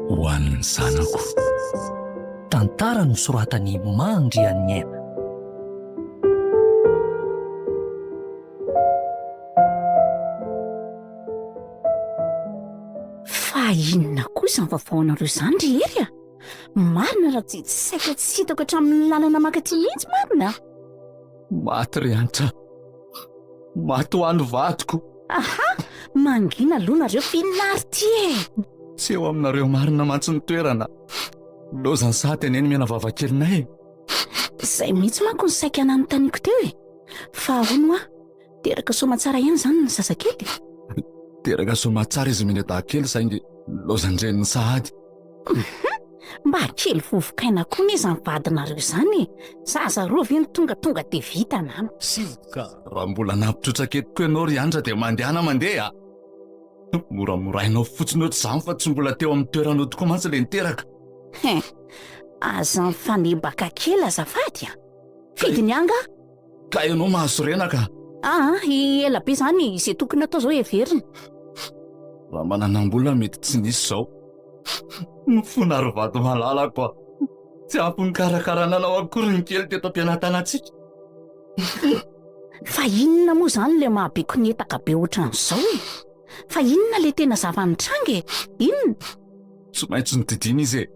Ho an'ny zanako. Tantara no soratany Mandrian'ny Aina. Fa inona kosa ny vaovaonareo izany rehery a? Marina raha tsy saika tsy hitako hatramin'ny lalana mankaty mihitsy marina. Maty ry anitra. Maty ho an'ny vadiko. Aha, mangina aloha nareo finary ty e. Tsy eo aminareo marina mantsy ny toerana. Lozany saty aneny miana vavakelinay. Izay mihitsy manko ny saika nanontaniako teo e. Fa ahoana oa? Teraka soamantsara ihany izany ny zazakely. Teraka soamantsara izy menadahakely saingy lozan-dreniny sahady. Mba kely vovokaina koa ny izany vadinareo izany. Zaza roa ve ny tonga dia vita nano. Ka raha mbola nampitrotrakeliko ianao ry andra dia mandehana mandeha. Moramorainao fotsiny ohatr'izany fa tsy mbola teo amin'ny toeranao tokoa mantsy ilay niteraka. Aza mifanebaka kely azafady a. Fidiny anga? Ka ianao mahazo renaka. Ela be izany izay tokony atao izao heverina. Raha mananam-bola mety tsy nisy izao. Mifona ary vady malalako a. Tsy ampy nikarakarananao akory ny kely teto am-pianatanantsika. Fa inona moa izany ilay mahabeko netaka be ohatran'izao e? Fa inona ilay tena zava-nitranga e? Inona? Tsy maintsy nodidina izy e.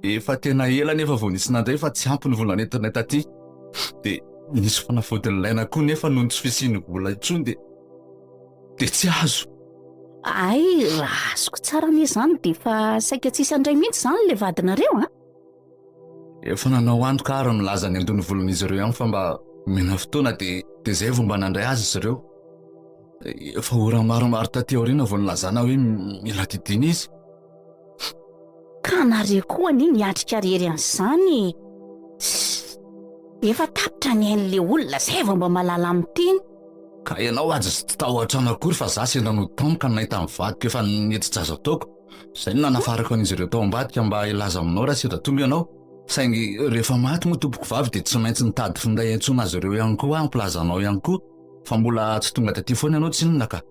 Efa tena ela nefa vao nisy nandray fa tsy ampy ny vola nentinay taty. Dia nisy fanafodiny ilaina koa nefa noho ny tsy fisiany vola intsony dia tsy azo. Ay, raha azoko tsara ny izany dia fa saika tsisy andray mihitsy izany ilay vadinareo a? Efa nanao antoka ary milaza ny andony volon'izy ireo ihany fa mba mena fotoana dia izay vao mba nandray azy izy ireo. Efa ora maromaro taty aoriana vao nilazana hoe mila didina izy. Ka nareo koa ny niatrika rery an'izany. Efa tapitra ny ain'ilay olona izay vao mba malala miteny. Ka ianao aza tsy tahotra akory fa za sendra no tampoka ny nahita mivadika efa niditra azo ataoko. Izay no nanafarako an'izy ireo tao ambadika mba ilaza aminao raha sendra tonga ianao. Saingy rehefa maty moa tompoko vavy dia tsy maintsy nitady finday antsoina azy ireo ihany koa ampilazanao ihany koa. Fa mbola tsy tonga taty foana ianao tsy inona ka.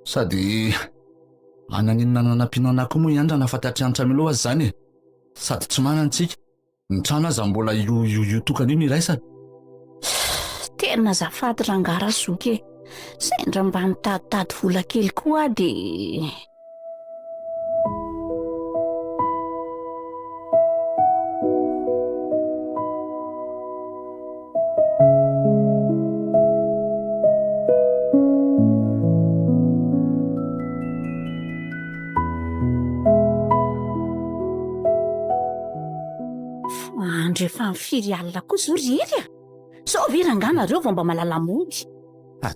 Sady ananinona nanampiana anahy koa moa iandra nahafantatry anitra miloha azy izany e. Sady tsy manantsika. Ny trano aza mbola io tokana io niraisana. Tena azafady rangara zoky e. Sendra mba nitaditady vola kely koa dia... Rehefa mifiry alina koa zao rery a. Sao ve ranganareo vao mba malala mody.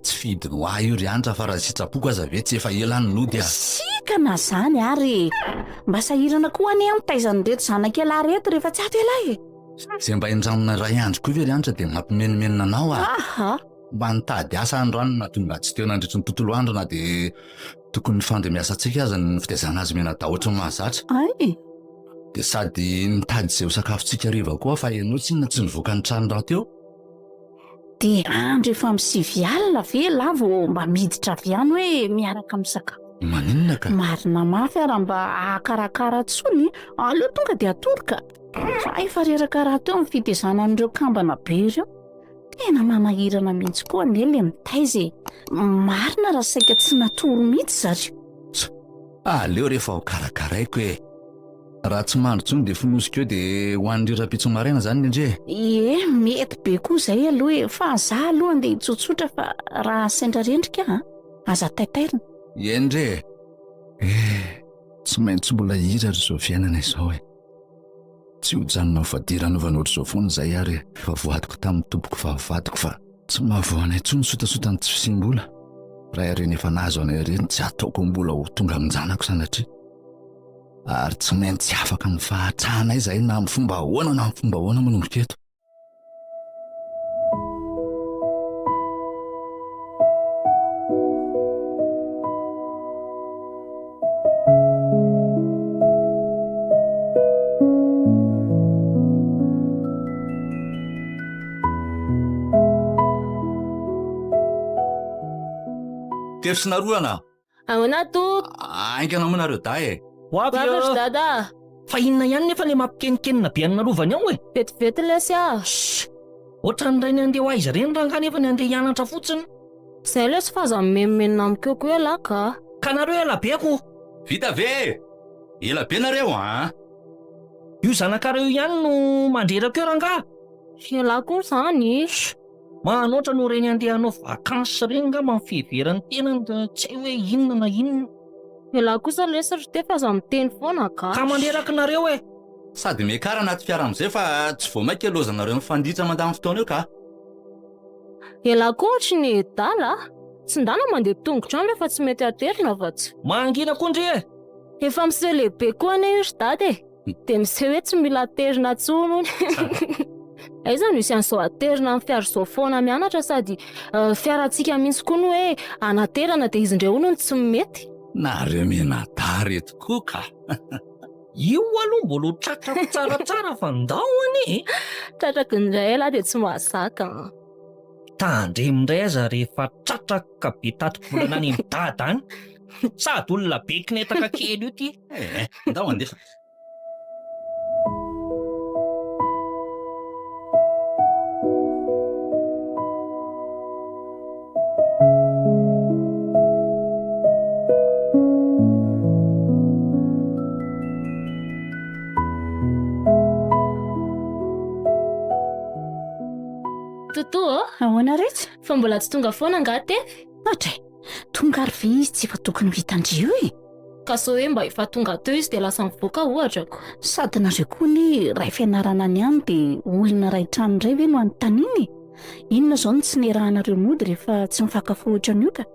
Tsy fidiny ho ahy io ry andra fa raha sitrapoko aza ve tsy efa ela ny lody a. Sikana izany ary. Mba sahirana koa any amitaizany reto zanak'ela reto rehefa tsy ato ela e. Izay mba indramina ray andro koa ve ry andra dia mampimenimenina anao a. Aha. Mba nitady asa androany na tonga tsy teo nandritry ny tontolo andro na dia tokony fandry miasa antsika aza ny fitaizana azy mena dahotra mahazatra. Ay. Dia sady nitady izay ho sakafontsika riva koa fa ianao tsy inona tsy nivoaka ny trano raha teo. Dia andro efa misivy alina ve la vao mba miditra avy ihany hoe miaraka misakafo. Maninona ka? Marina mafy ary mba ahakarakara tsony. Aleo tonga dia atoroka. Fa efa reraka raha teo amin'ny fitaizanan'ireo kambana be ireo. Tena manahirana mihitsy koa ny ilay mitaiza e. Marina raha saika tsy natoro mihitsy zareo. Aleo rehefa ho karakaraiko e. Raha tsy mandro tsony dia finosika eo dia ho an'ireo rapitso maraina izany indre. Mety be koa izay aloha e. Fa za aloha andeha hitsotsotra fa raha sendra rendrika aza taitairina. Endre. Tsy maintsy mbola hira ry izao fiainana izao e. Tsy ho janona vadira novanao ry izao foana izay ary efa voadiko tamin'ny tompoko vavadiko fa tsy mahavoanay tsony sotasota ny tsy fisim-bola. Raha ireny efa nahazo anay ireny tsy ataoko mbola ho tonga amin'izanako sanatria. Ary tsy maintsy afaka mifahatrana izahay na amin'ny fomba ahoana na amin'ny fomba ahoana manomboka eto. tefy sy naroana. Ahoana to? Aingana manareo day. Babatra dada. Fa inona ihany nefa le mampikenikenina be anarovany ao e. Vetivety lesy ah. Ohatra ny ray ny andeha ho aiza reny raha nga nefa ny andeha hianatra fotsiny. Zay lesy fa za menomenina amiko koa ela ka. Ka nareo ela be ako. Vita ve? Ela be nareo a? Io zanakareo ihany no mandreraka eo ranga. Ela koa zany. Manoatra no reny andeha hanao vakansy reny nga mampiheverany tenany da tsy hoe inona na inona. Ela kosa lesy ry te fa za miteny foana ka. Ka mandreraka nareo e. Sady mekara anaty fiara am'izay fa tsy vao mainka alozanareo mifanditra mandamy fotoana eo ka. Ela koa ohatry ny dala. Tsy ndana mandeha tongotra any fa tsy mety aterina fa tsy. Mangina kondry e. Efa miseho lehibe koa ane io ry dady e. De miseho hoe tsy mila aterina tsony. Aiza no isy an'izao aterina amin'ny fiara zao foana mianatra sady fiarantsika mihitsy koa no hoe anaterana de izy indray hono tsy mety. Nareo menadary eto koa ka. Io aloha mbola tratrako tsaratsara fa ndao ane. Tratrako indray ela de tsy mahazaka. Tandremindray aza rehefa tratraka be tato-bolana any midada any. Sady olona be kinetaka kely io ty. Ndao andefa. Toto, Ahoana rehetra? fa mbola tsy tonga foana nga te? Ohatra e, tonga ary ve izy tsy efa tokony vitandrio e? Ka sao hoe mba efa tonga teo izy de lasa mivoaka ohatrako. Sady nareo koa ny ray fianarana any any de olona ray trano indray ve no anontaniany? Inona zao no tsy nerahanareo mody rehefa tsy mifankafohitra an'io ka?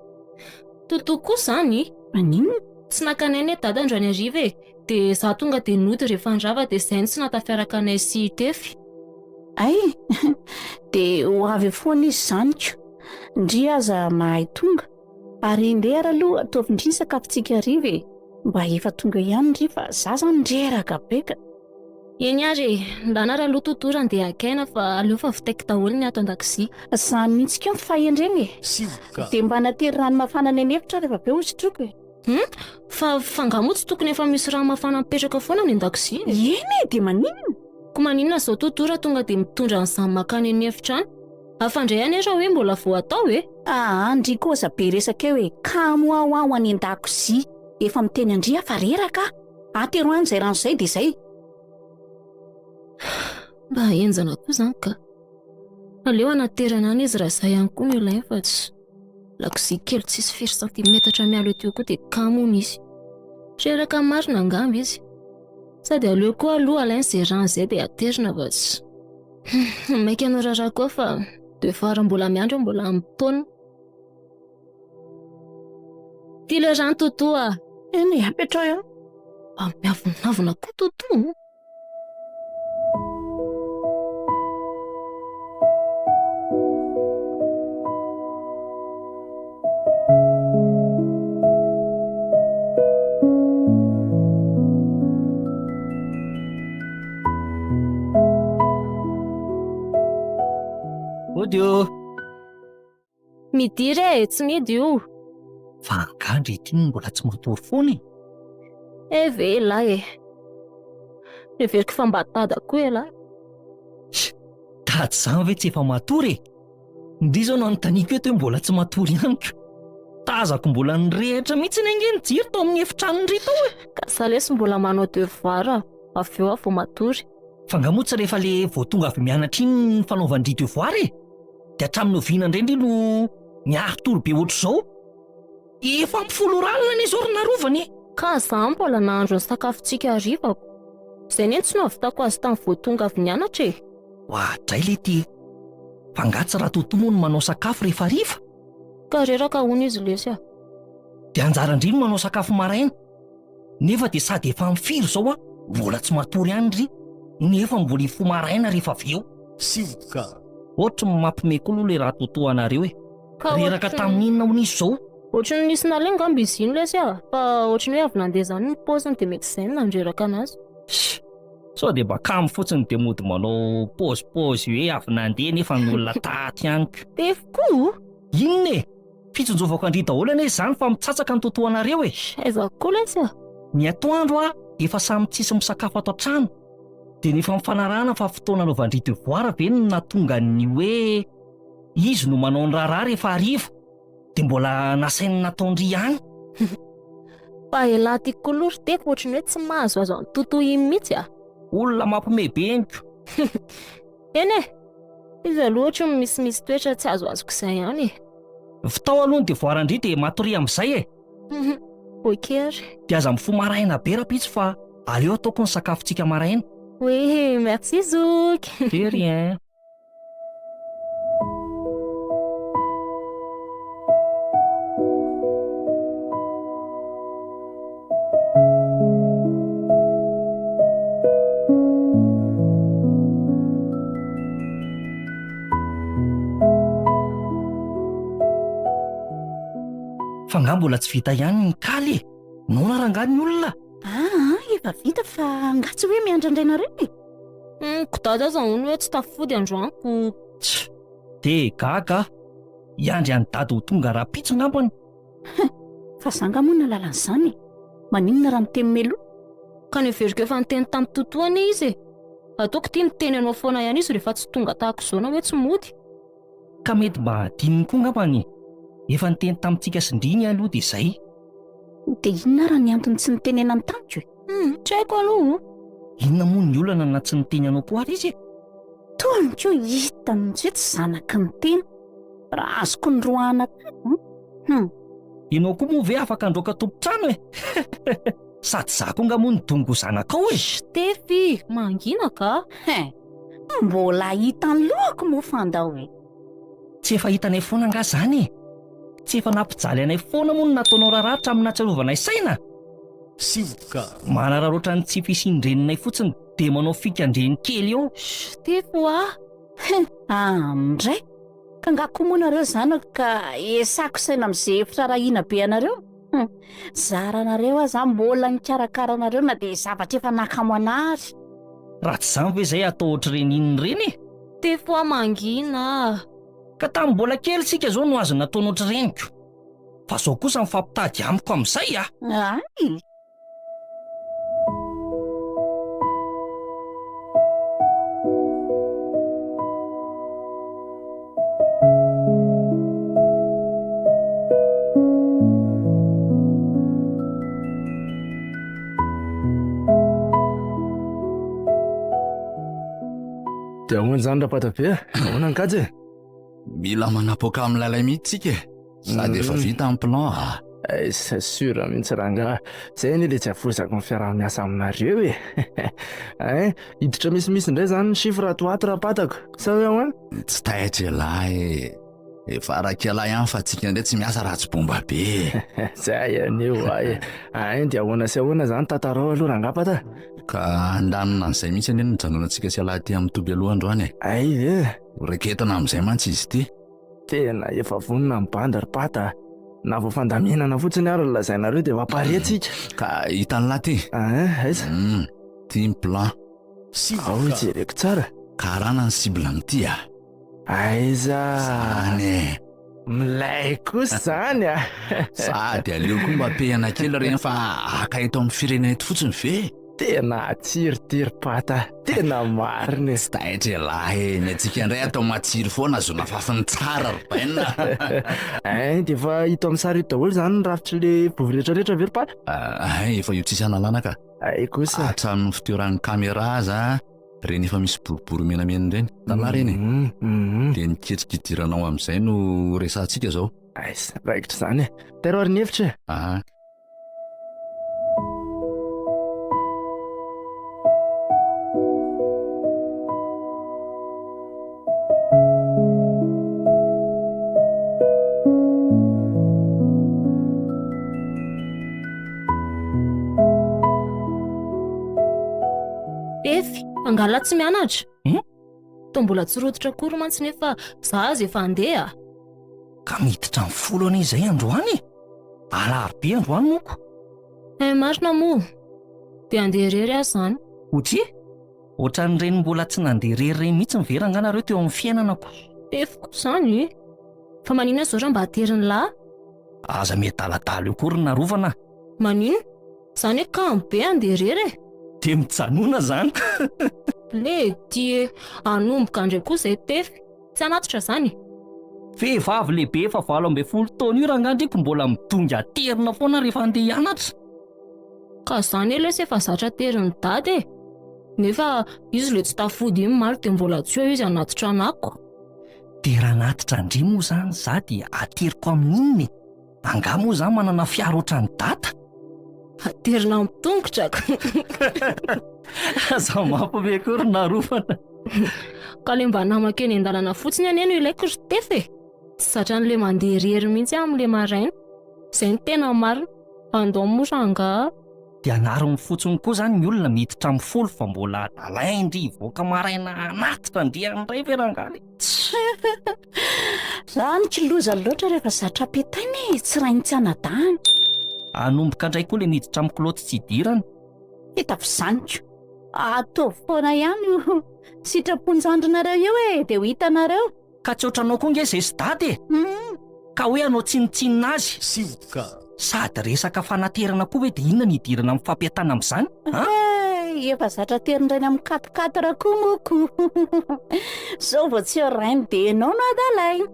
Toto koa zany, Maninona? tsy nakanay dada andrany ariva e. De za tonga de nody rehefa andrava de zay ny tsy natafiaraka anay sy tefy. Ay, de ho avy foana izy zany ko. Ndry aza mahay tonga. Ary indray ara aloha ataovy sakafo-tsika hariva e. Mba efa tonga ihany ndry fa za zany ndreraka be ka. Eny ary, ndana raha aloha totora andeha akaina fa aleo fa vitaiko daholo ny ato an-dakozia. Zany mihitsy ko mifahendreny e. Sivoka. De mba natery rano mafana ny anefitra rehefa be hozitroko e. Fa fangamo tsy tokony efa misy rano mafana mipetraka foana ny an-dakozia. Eny e, de maninona? Ko maninona zao totora tonga de mitondra an'izany makany anefitra any. Afandray any ra hoe mbola vao atao e. Andry koza be resaka eo e. Kamo ao any an-dakozia. Efa miteny andria fa reraka. Atero any zay rano zay de zay. Mba enjana koa zany ka. Aleo anaterana any izy raha zay ihany koa no ilainy fa tsy. Lakozia kely tsisy firy santimetatra mialo ety koa de kamony izy. Reraka marina angamba izy. Sady aleo koa aloha alainy zay rano zay de aterina fa tsy. Maika anao rara koa fa devoir mbola miandro mbola ampotoana. Ty le rano totoa. Eny e, apetrao eo. Miavonavona koa toto. Odio. Midiry e, tsy midy io. Fa angandry ity mbola tsy matory foana e. Ve lahy e. Everiko fa mba tada koa e lahy. Tady zany ve tsy efa matory e. Ndry zao no anontaniako eto hoe mbola tsy matory ihany ko. Tazako mbola nirehitra mihitsy ny angeny jiro tao amin'ny efitrano ry tao e. Ka salesy mbola manao devoir avy eo vao matory. Fa ngamotsy rehefa le vao tonga avy mianatra iny ny fanaovandry devoir e. De hatramin'ny oviana indrindra no miaritory be ohatr'izao. Efa mifolo ralina ny zorona rovany e. Ka za mbola nahandro ny sakafontsika harivako. Zay ny tsy nahavitako azy tamin'ny vao tonga avy nianatra e. Hoadray le ty. Fa ngatsy raha totomo no manao sakafo rehefa hariva. Ka reraka hono izy lesy a. De anjara indrindra manao sakafo maraina. Nefa de sady efa mifiry zao a. Mbola tsy matory ihany ry. Nefa mbola ifo maraina rehefa avy eo. Sivoka. Ohatry mampime koa aloha le raha totoanareo e. Ka Reraka tamin'inona ho nisy zao. ohatry ny nisy nalay ngamba izy iny lesy a. Fa ohatry ny hoe avy nandeha zany ny paoziny de mety zay no nandreraka anazy. Sao de mba kamo fotsiny de mody manao pause hoe avy nandeha nefa ny olona taty ihany ka. Tefy koa? Inona e? fitsonjovako andry daholo anie izany fa mitsatsaka ny totoanareo e. Aiza koa lesy Ny atoandro efa samy tsisy misakafo ato an-trano dia nefa mifanarahana fa fotoana novandry devoir ve no natonga ny hoe izy no manao ny raharaha rehefa hariva dia mbola nasainy nataondry ihany. fa elahy tiako kolory teko ohatrany hoe tsy mahazo azo ny totoa iny mihitsy Olona mampime be eniko. eny izy aloha ohatra misimisy toetra tsy azo azoko izay ihany Fitao aloha ny devoir andry dia matory amin'izay e. Okery Dia aza mifoha maraina be rapitsy fa aleo ataoko ny sakafontsika maraina. oui merci zoky. De rien. Fa nga mbola tsy vita ihany ny kaly e. Naona rangahy ny olona. Efa vita fa nga tsy hoe miandrandraina reny. Kodada aza hono hoe tsy tafody androanko. Tch, de gaga. Iandry any dady ho tonga rapitso ngambony. Fa zanga moa na lalan'izany. Maninona raha miteny melo? Ka neveriko efa niteny tamin'ny totoany izy ataoko tia miteny anao foana ihany izy rehefa tsy tonga tahako izao na hoe tsy mody. Ka mety mba dininy koa ngambany. Efa niteny tamintsika sindriny aloha dia izay. Dia inona raha ny antony tsy nitenenany tamiko e? Tsy haiko aloha. Inona moa ny olana na tsy niteny anao koa ary izy e? Toaniko hita mintsy hoe tsy zanaky ny tena. Raha azoko ny roana. Ianao koa moa ve afaka androaka tompotrano e? Sady za koa nga moa ny dongo zanakao e. Stefy mangina ka. Mbola hitan'ny lohako moa fandao e. Tsy efa hitanay foana nga zany e. Tsy efa nampijaly anay foana moa no nataonao raratra amin'ny natsarovana saina. Sivoka. Manararoatra ny tsy fisindreninay fotsiny dia manao fikandreny kely eo. Stefy Andray. Ka nga koa moa nareo zanako ka esako saina amin'izay efitra rahina be anareo. Zaranareo aza mbola nikarakara anareo na dia zavatra efa nakamo anary. Raha tsy izany ve izay atao ohatr'ireny inony ireny e? Stefy mangina. Ka tamin'ny mbola kely sika zao no azo nataonao ohatreniko. Fa zao kosa mifampitady amiko amin'izay Ay. Dia ahoana izany rapatabe? Ahoana ny kajy? Mila manapoaka amin'ny lalay mihitsy tsika e. Sady efa vita amin'ny plan C'est sûr mihitsy rangahy. Izay anie le tsy aforosako ny fiaraha-miasa aminareo e. Hiditra misimisy indray izany ny chiffre atoato rapatako. Sa hoe ahoana? Tsy taitra lahy. Efa arak'alahy ihany fa tsika indray tsy miasa raha tsy bomba be. Zay anio ay. Dia ahoana sy ahoana izany tantarao aloha rangapata? Ka andanina an'izay mihitsy anie ny janonantsika sy alahy amin'ny toby aloha androany e. Ay ve? Reketana amin'izay mantsy izy ty. Tena efa vonona ny banda rapata. Na vao fandaminana fotsiny ary lazainareo dia vaparetsika. Ka hitan'ny lahy ty. Aiza? Ty ny plan. Ao jereko tsara. Karana ny cible amin'ity Aiza? Zany e. Milay kosa zany Sady aleo koa mba pehana kely rehefa aka eto amin'ny firenena eto fotsiny ve? Tena tsirotiry pata. Tena marina. Tsy taitra lahy. Ny antsika indray atao matsiro foana azo nafafiny tsara robaina. Dia efa hita amin'ny sary ito daholo izany ny rafitry le vovy rehetrarehetra very pata? Efa io tsisy analana ka. Ay kosa. Hatramin'ny fitoeran'ny kamera aza reny efa misy boribory menamena ireny tala reny dia niketrikidiranao amin'izay no resantsika zao. Aiza raikitra izany tero ary ny hevitra Angala tsy mianatra? Tao mbola tsy rototra akory mantsy nefa za azy efa andeha. Ka miditra amin'ny folo anie izay androany? Alarobia androany moko. Marina moa. Dia andeha irery azy izany. Otry? Ohatran'ireny mbola tsy nandeha irery mihitsy miverangana nareo teo amin'ny fiainanako. Tefiko izany. Fa maninona izao raha mba hateriny lahy? Aza miadaladala io kory narovana. Manino? Zany hoe kamo be andeha irery e. De mijanona zany. Ledy anomboka andray koa izay tefy. Tsy anatitra zany. Vehivavy lehibe efa 12 taona io rangandriko mbola midongy aterina foana rehefa andeha hianatra. Ka zany elo efa zatra teriny dady e. Nefa izy le tsy tafody iny maro dia mbola tsy eo izy anatitra anako. De raha anatitra indri moa zany za dia ateriko amin'inny. Anga moa zany manana fiara ohatran'ny data. Aterina amin'ny tongotraka. Za mampime kory narovana. Ka le mba namaka eny an-dalana fotsiny any eno ilaiko ry tefy e. Tsy zatra n'le mandeha irery mihitsy amin'le maraina. Izay ny tena marina. Andao moa ranga. Dia anarony fotsiny koa zany ny olona miditra amin'ny folo fa mbola alaindry voaka maraina anatitra andrian'ray ve rangaly. Zany kiloza loatra rehefa zatra petainy tsy raha tsy anadahany. Anomboka indray koa le miditra amin'ny kilaoty tsy idirana. Hita fizaniko. Ataovy foana ihany io. Sitraponjandrinareo eo e dia ho hitanareo. Ka tsy ohatranao koa nge izay sy dady e. Ka hoe anao tsinitsinina azy. Sivoka. Sady resaka fanaterana koa hoe dia inona ny idirana amin'ny fampiatana amin'izany? Efa zatra terindrainy amin'ny 4x4 koa moko. Zao vao tsy rainy dia enao no adalay.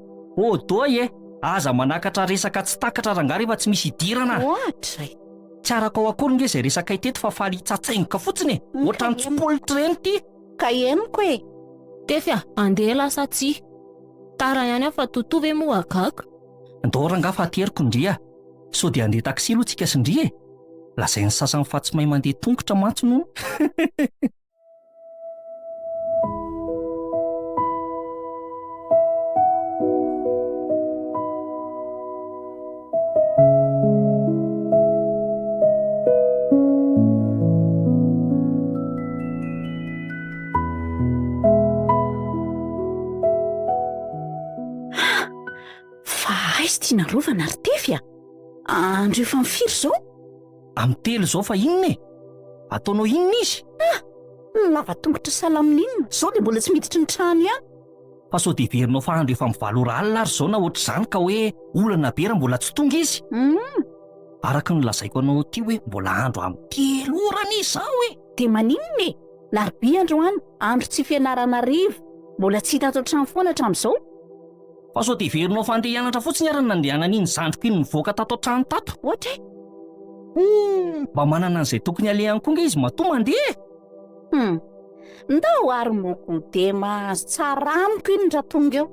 Doy e. Aza manakatra resaka tsy takatra ranga rehefa tsy misy idirana. Ohatra. Tsy araka ao akory nge izay resaka iteto fa faly tsatsaingoka fotsiny e. Ohatran'ny tsy politra eny ity. Ka henoko e. Tefy andeha lasa tsia. Tara ihany aho fa totovy moa agaga. Andao ranga fa ateriko ndria. So dia andeha taksi aloha tsika sindria e. Lazain'ny sasany fa tsy mahay mandeha tongotra mantsy no. Tiana rovana ry tefy a. Andreo efa mifiry zao? Amin'ny 3 zao fa inona e? Ataonao inona izy? Lava tongotra salamin'inona. Zao dia mbola tsy miditra ny trano ihany. Fa sao dia verinao fa andro efa mivalo alina ary zao na ohatr'izany ka hoe olana be raha mbola tsy tonga izy. Araka ny lazaiko anao ty hoe mbola andro amin'ny 3 orana izy zao e. Dia maninona e? Larobia androany, andro tsy fianarana rivo. Mbola tsy hita ato trano foana hatramin'izao. Fa sao dia verinao fa andeha hianatra fotsiny ary nandehanana iny zandriko iny nivoaka tato an-trano tato. Ohatra e? Mba manana an'izay tokony alehany koa nge izy matoa mandeha. Ndao ary moko dia mahazo tsara amiko iny raha tonga eo.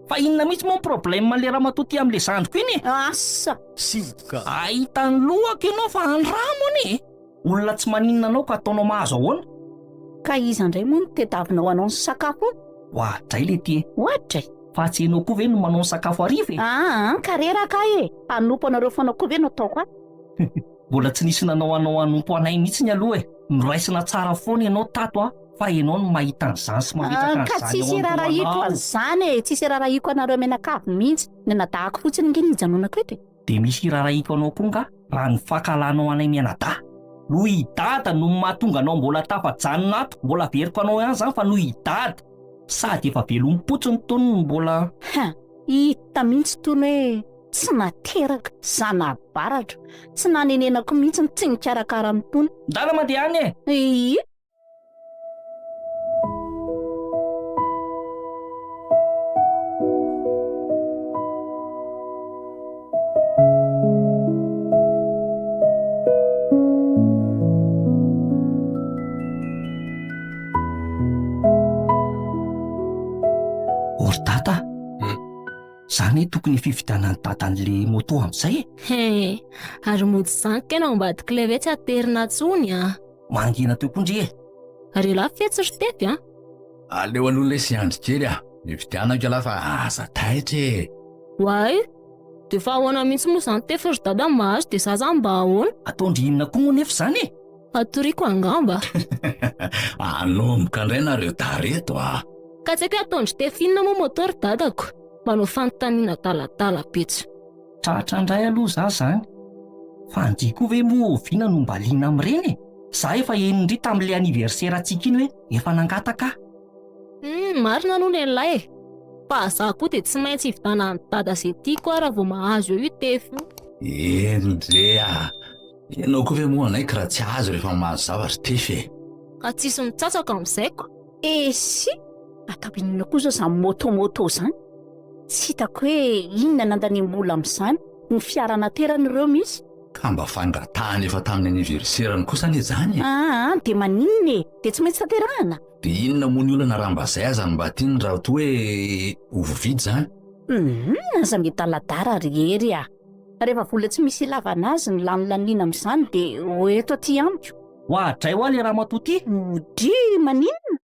Fa inona mihitsy moa ny problème le raha matoa ty amin'le zandriko iny e? Asa. Sivoka. Ahita ny lohako ianao fa andramony e. Olona tsy maninona anao ka ataonao mahazo ahoana. Ka iza indray moa no tediavinao anao ny sakafo? Ohatray le ty e. Ohatra e? Fa tsy hainao koa ve no manao ny sakafo hariva e? Ka reraka e. Anompo anareo foana koa ve no ataoko a? Mbola tsy nisy nanao anompo anay mihitsy ny aloha e. Noraisina tsara foana ianao tato a. Fa ianao no mahita an'izany sy mametraka an'izany. Ka tsisy rarahiko an'izany e. Tsisy rarahiko anareo menakavy mihitsy. Ny nadahako fotsiny nge ny hijanonako eto e. Dia misy rarahiko anao koa nga raha ny fakalanao anay mianadahy. No hidada no mahatonga anao mbola tafajanona ato. Mbola veriko anao ihany zany fa no hidada. Sady efa velom-potsiny tony no mbola... Hita mihitsy tony hoe tsy nateraka, zanabaratra. Tsy nanenenako mihitsy ny tsy nikarakara ny tony. Ndala mandeha any e. Tata, zany tokony fividianany dadan'le moto amin'izay e. Ary mody izany kena ambadika ilay ve tsy aterina tsony a. Mangina teo koa ndry e. Ary lahy fetsy ry tefy a. Aleo aloha ilay sy andro kely a. Mividianako aloha fa asa taitra e. Why? Dia fa ahoana mihitsy moa izany tefy ry dada mahazo dia zaza mba ahoana? Ataondrimina koa moa nefa izany e. Atoriako angamba. Anomboka indray nareo tareto a. Ka tsy haiko ataondry tefy inona moa motor dadako. Manao fanontaniana daladala betsy. Tratra indray aloha za zany. Fa andiko ve moa oviana no mba liana amin'ireny e. Za efa enindry tamin'ilay anniversaire antsika iny hoe efa nangataka. Marina aloha lehilahy e. Fa za koa dia tsy maintsy hividana ny dada izay tiako raha vao mahazo io tefy. Endrea, ianao koa ve moa anaiky raha tsy azo rehefa mahazo zavatra tefy e. Ka tsisy mitsatsaka amin'izayko. sy atapinina koa zao zany motomoto zany tsy hitako hoe inona nandaniam-bola amin'izany ny fiarana teran'ireo misy. Ka mba fangatahany efa tamin'ny aniverserany kosa anie zany e. De maninona e, de tsy maintsy tanterahana. De inona moa ny olana raha mba zay azany mba tiany raha toa hoe ovovidy zany. Aza mety aladara rehery a. Rehefa vola tsy misy ilavana azy ny lanolaniana amin'izany de eto aty amiko. Hoadray ho le raha matoty. Dry maninona?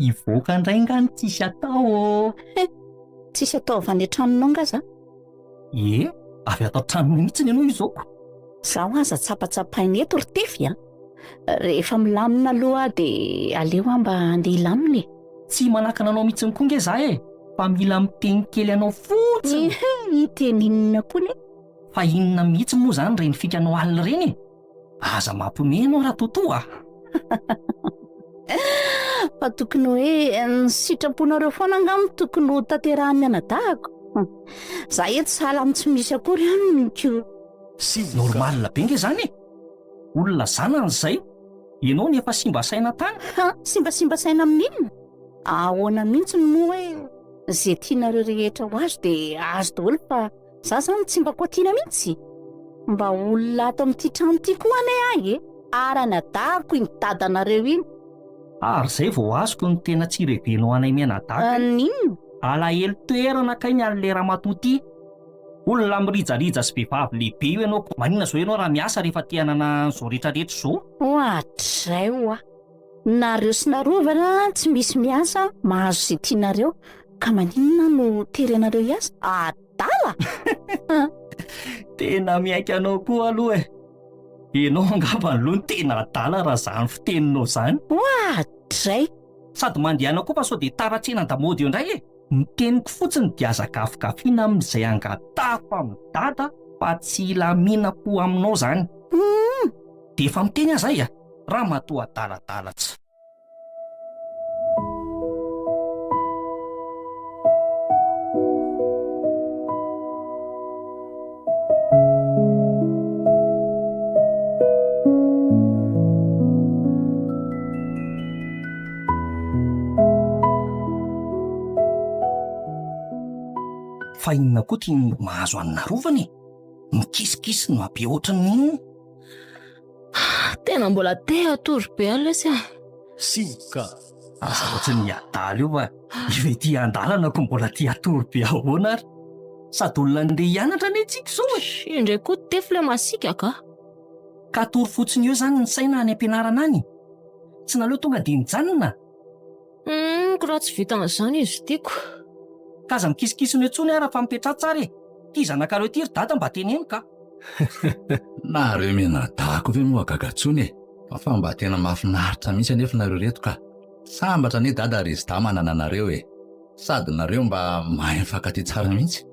Ivoaka indray ngany tsisy atao. Tsisy ataovany an-tranonao ngaza? Avy atao trano mihitsiny ianao izao. Zaho aza tsapatsapainy eto ry tefy a. Rehefa milamina aloha de aleo aho mba andeha hilamina e. Tsy manakana anao mihitsiny koa nge za e. Fa mila miteny kely anao fotsiny. Iteninina koa ne. Fa inona mihitsy moa zany reny fikanao alina reny? Aza mampiomehy anao raha totoa. Fa tokony hoe ny sitraponareo foana angamy tokony ho tanterahan'ny anadahako. Za eto sahala tsy misy akory aminy ko. Sy normalina be nge zany e. Olona zanany zay. Ianao ny efa simba saina tany. Simbasimba saina amin'inona? Ahoana mihitsy no moa hoe zay tianareo rehetra ho azo de azo daholo fa za zany tsy mba koatiana mihitsy. Mba olona ato amin'ity trano ity koa anay e. Aranadahako iny dadanareo iny. Ary zay vao azoko ny tena tsirevenao anay mianadaka. Ninona? Alahelo toerana kainy an'le raha matoty. Olona mirijarija sy vehivavy lehibe io ianao. Maninona zao ianao raha miasa rehefa te hanana zao rehetrarehetra zao? Ohatray hoa. Nareo sy narovana tsy misy miasa mahazo izay tianareo ka maninona no terenareo hiasa? Adala! Tena miaika anao koa aloha e. Ianao angamba aloha ny tena adala raha zany fiteninao zany. Ohatray! Sady mandehanao koa fa sao dia taratsena damody eo indray e. Ny teniko fotsiny dia aza gafigafiana amin'izay angatahako amin'ny dada fa tsy ilaminako aminao zany. Dia efa miteny azay a, raha matoa adaladalatsy. Fa inona koa tiany mahazo anina rovany? Mikisikisy no abe ohatran'ny inona? Tena mbola te atory be alesy a. Sika, asa ohatry ny adala io fa ive ty andalana ko mbola ty atory be ahoana ary? Sady olona andeha hianatra ny tsika zao e. Indray koa tefy le masika ka. Ka atory fotsiny eo zany ny saina any am-pianarana any. Tsy naleo tonga dia nijanona. Ko raha tsy vita an'izany izy tiako. Ka aza mikisikisiny etsony ara fa mipetra tsara e. Ty zanakareo ty ry dada mba teneno ka. Nareo mianadahako ve moa gagatsony e. Fa mba tena mahafinaritra mihitsy anefa nareo reto ka. Sambatra ane dada rezida manana anareo e. Sady nareo mba mahay mifankatia tsara mihitsy.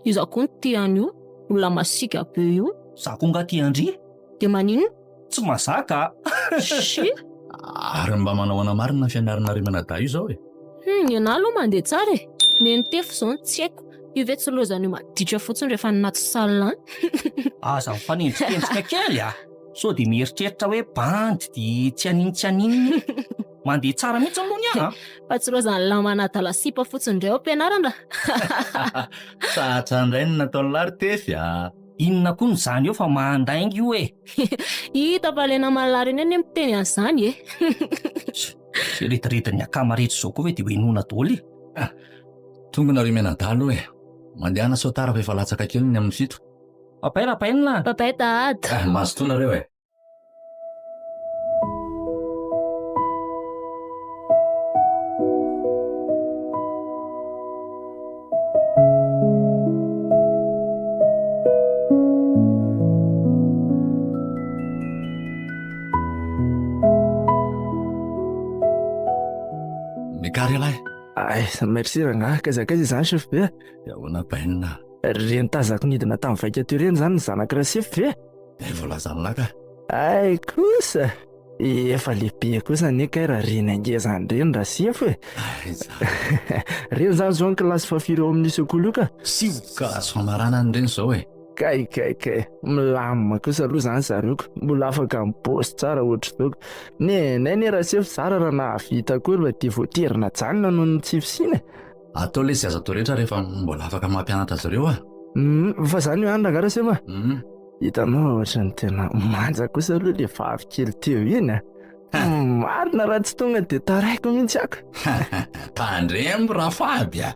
Iza koa ny tiany io. Olona masika be io. Za koa nga ty andry. Dia maninona? Tsy mazaka. Ary mba manao ana marina fianaranareo mianadahy io zao e. Ianao aloha mandeha tsara e. Ny tefy zao ny tsy haiko. Io ve tsy lozany io maditra fotsiny rehefa ninaty salina any. Aza mifanenjikendrika kely a. So dia mieritreritra hoe bandy dia tsy aniny. Mandeha tsara mihitsy aloha ny a. Fa tsy lozany lamana dalasipy fotsiny indray ao am-pianarana. Satra indray no nataony lary tefy a. Inona koa ny zany eo fa mahandainga io e. Hita fa lena malary eny miteny an'izany e. Sy retiretin'ny akamaretra zao koa hoe dia ho enona daholo e. Tonga nareo mianadahy e. Mandehana sao tara fa efa latsaka kely ny amin'ny fito. Papaina. Papay dada. Mazotoa nareo e. Mikary alahy, Ay, merci rangahy kazakaiza izany chef be. Ahoana bainina. Reny tazako nidina tamin'ny vaika teo reny izany ny zanak'ireo chef be. Volazany laka. Ay kosa efa lehibe kosa neka raha reny angezany reny raha sefo e. Reny zany zao ny kilasy fafiro ao amin'ny sekoly io ka. Sioka somarana an'ireny zao e. Kay milamina kosa aloha zany zareoko, mbola afaka mipaosy tsara ohatry toko. Nay raha sefo tsara raha nahavita koa mba dia voaterina janona noho ny tsy fisiny. Atao le zaza atao rehetra rehefa mbola afaka mampianatra azy ireo a. Fa zany io andra gara sefa. Hitanao ohatra ny tena manja kosa aloha le vavy kely teo iny a. Marina raha tsy tonga dia taraiko mihitsy ako. Tandremo raha faby a.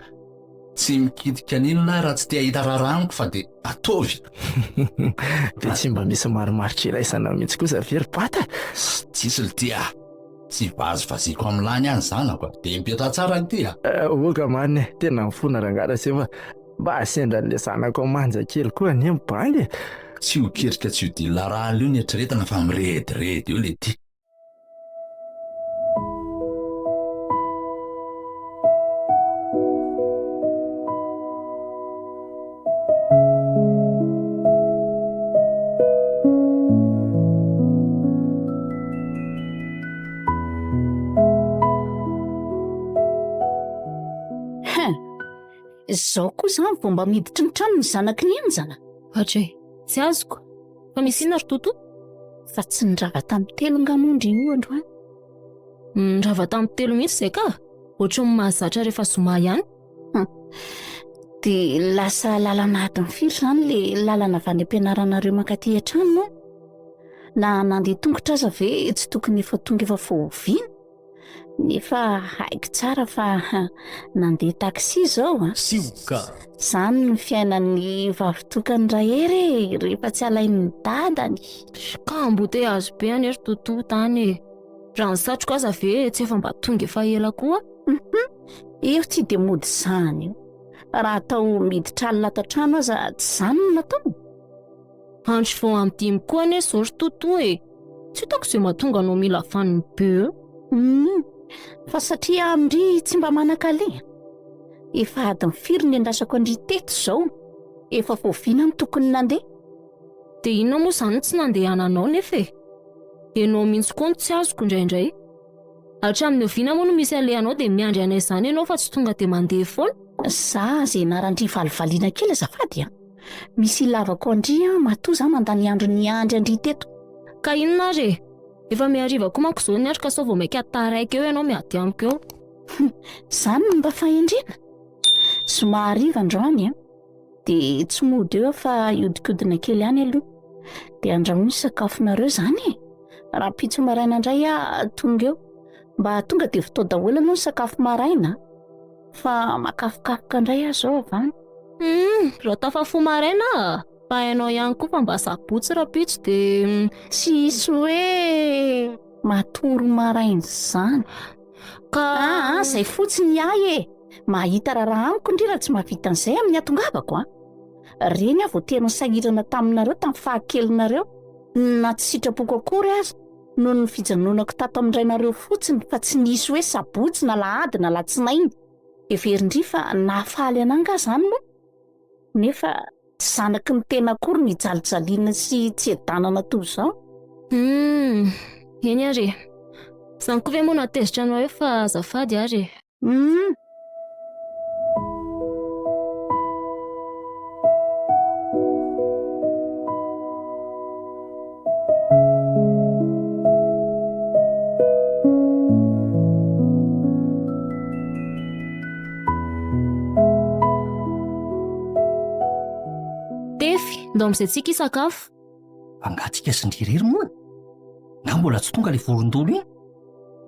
Tsy mikitika n'inona raha tsy te hahita raraniko fa dia ataovy. Dia tsy mba misy maromaritra iraisana mihitsy kosa very pata. Tsisy lia tsy vazivaziako amin'ny lany any zanako dia mipeta tsara ity a. Oka marina tena mifona rangara sefa mba asendra n'ilay zanako manja kely koa any mibangy. Tsy ho kerika tsy ho dilina raha io ny eritreretana fa mirediredy io le ty. Izao koa izany vao mba miditra ny trano ny zanaka ny enjana. Hatray, tsy azoko. Fa misy inona ry toto? Fa tsy nirava tamin'ny telo ngamondy io androany. Nirava tamin'ny telo mihitsy izay ka? Ohatry ny mahazatra rehefa zoma ihany. Dia lasa lalana adiny firy izany le lalana avy any ampianaranareo mankaty an-trano. Na nandeha tongotra aza ve tsy tokony efa tonga efa voaviana. Nefa haiko tsara fa nandeha taksi izao a. Sioka. Izany ny fiainan'ny vavy tokany rahery rehefa tsy alain'ny dadany. Ka amboteazy be any ry toto tany. Raha ny satroka aza ve tsy efa mba tonga efa ela koa? Eo tsy dia mody izany io. Raha atao miditra alina ato an-trano aza tsy izany no natao. Andro vao amin'ny dimy koa anie izao ry toto e. Tsy hitako izay mahatonga anao mila vaniny be. Fa satria Andry tsy mba manan-kale. Efa adiny firy ny andrasako Andry teto izao. Efa voaviana ny tokony nandeha. Dia inona moa izany tsy nandehananao nefa e? Ianao mihitsy koa no tsy azoko indraindray. Hatramin'ny oviana moa no misy alehanao dia miandry anay izany ianao fa tsy tonga dia mandeha foana. Za izay narandry valivaliana kely azafady a. Misy ilavako Andry matoa za mandany andro ny andry Andry teto. Ka inona re? Efa miariva koa manko izao ny andro ka sao vao maika taraiky eo ianao miady amiko eo. Izany no mba fahendrena. Somary hariva androany a. Dia tsy mody eo fa iodikodina kely ihany aloha. Dia andrahoina sakafonareo izany e. Raha pitso maraina indray tonga eo. Mba tonga dia votao daholo aloha ny sakafo maraina. Fa makafokafoka indray zao avany. Raha tafafo maraina fa hainao ihany koa fa mba sabotsy raha pitso dia tsisy hoe matoro maraina izany. Ka izay fotsiny ahy e. Mahita raha amiko indrindra tsy mahavita an'izay amin'ny atongavako a. Reny vao tena sahirana taminareo tamin'ny fahakelinareo. Na tsy sitrapoko akory aza noho ny fijanonako tato amin'irainareo fotsiny fa tsy nisy hoe sabotsy na lahady na latsinainy. Everindry fa nahafaly ananga izany moa. Nefa tsy zanaky ny tena akory ny jalijaliana sy tsy edanana toy izao. Eny ary. Izany koa ve moa natezitra anao eo fa azafady ary. Ndao amin'izay tsika hisakafo. Angatsika sindrirery moa. Na mbola tsy tonga ilay vorondolo iny.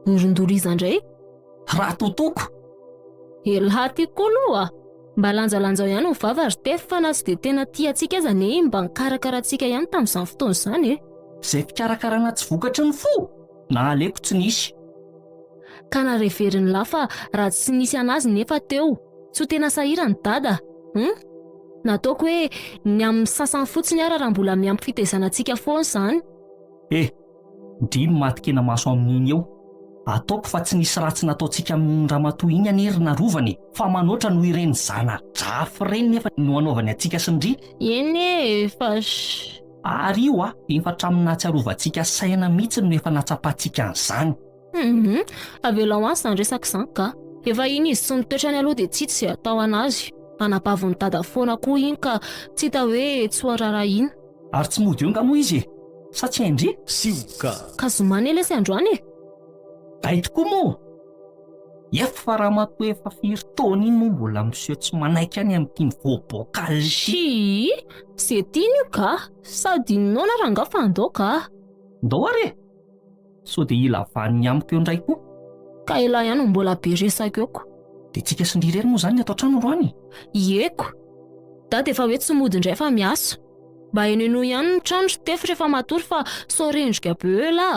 Vorondolo iza indray? Raha totoko. Elahaty koa aloha. Mba lanjalanjao ihany ny vava ary tefy fa na tsy dia tena tia antsika aza ne mba nikarakara antsika ihany tamin'izany fotoana izany e. Izay fikarakarana tsy vokatra ny fo. Na aleko tsy nisy. Ka nareveriny lahy fa raha tsy nisy anazy nefa teo. Tsy ho tena sahira ny dada. Nataoko hoe ny amin'ny sasany fotsiny ara raha mbola miampy fitaizana antsika foana izany. Ndry matikena maso amin'iny eo. ataoko fa tsy nisy ratsy nataontsika amin'ny ramatoa iny anerina rovany fa manoatra no ireny zana-drafy ireny nefa no anaovany antsika sy ndry eny fa ary io efa hatramin'nahatsiarovantsika saina mihitsy no efa natsapantsika an'izany. avela ho any izany resaka izany ka efa iny izy sy mitoetra ny aloha dia tsy hita izay atao anazy anapavony dada foana koa iny ka tsy hita hoe tsy hoarara iny Ary tsy mody eo nga moa izy sa tsy haindry ka zomany ela sy androany ay tokoa moa efa raha matoa efa firy taona iny moa mbola miseho tsy manaiky any amin'ity mivoaboaka Sy zay tiany io ka sady nona ranga fandao ka ndao ary so dia ila vaniny amiko eo indray koa ka ela ihany mbola be resaka eoko dia tsika sy ndrirery moa izany ny atao trano roany eko dady efa hoe tsy mody indray fa miasa mba eneno ihany ny trano sy tefy rehefa matory fa sao rendrika be eo la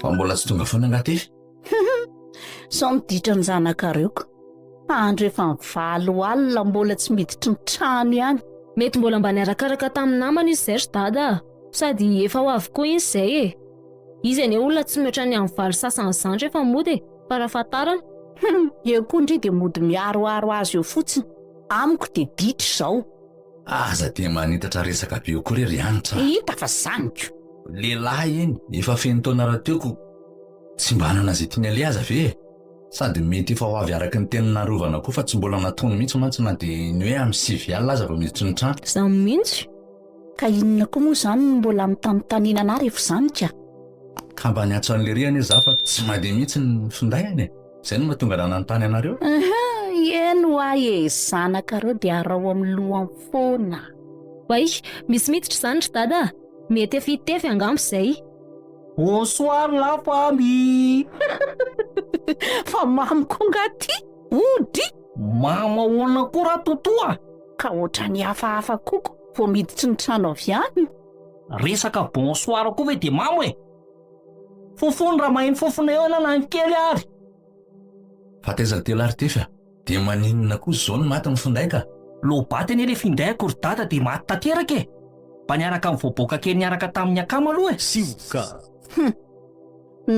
fa mbola tsy tonga foana angaty sao miditra ny zanakareoko andro efa mivalo alina mbola tsy miditry ny trano ihany mety mbola mba niarakaraka tamin'ny namana izy zay ry dada sady efa ho avokoa izy zay izy eny olona tsy mioatra ny amin'ny valo sasany izany rehefa mody fa raha fatarana eo koa indri dia mody miaroaro azy eo fotsiny amiko dia ditra izao aza dia manitatra resaka be eo koa rery anitra hita fa zaniko lehilahy eny efa feno taona raha teoko tsy mba hanana izay tiany ale aza ve sady mety efa ho avy araka ny tenina rovana koa fa tsy mbola natony mihitsy mantsy na dia ny hoe amin'ny 9 alina aza vao miditry ny trano izany mihitsy ka inona koa moa izany no mbola mitanontaniana ana rehefa izany ka ka mba niatso an'le rihany za fa tsy mandeha mihitsy ny findainy izay no mahatonga raha nanontany anareo eno ahy zanakareo dia arao amin'ny lohany foana way misy miditra izany ry dada mety efa hitefy angamba izay bonsoir la famille fa mamy koa ngaty ody mama ahoana koa raha totoa ka ohatra ny hafahafa koko vao miditry ny trano avy any resaka bonsoir koa ve dia mamo fofony raha mahiny fofona eo ana ny kely ary fa taiza telo ary tefy dia maninona koa zao no maty ny finday ka lobateny ele finday akory dada dia maty tanteraka mba niaraka amin'ny voaboaka kely niaraka tamin'ny akama aloha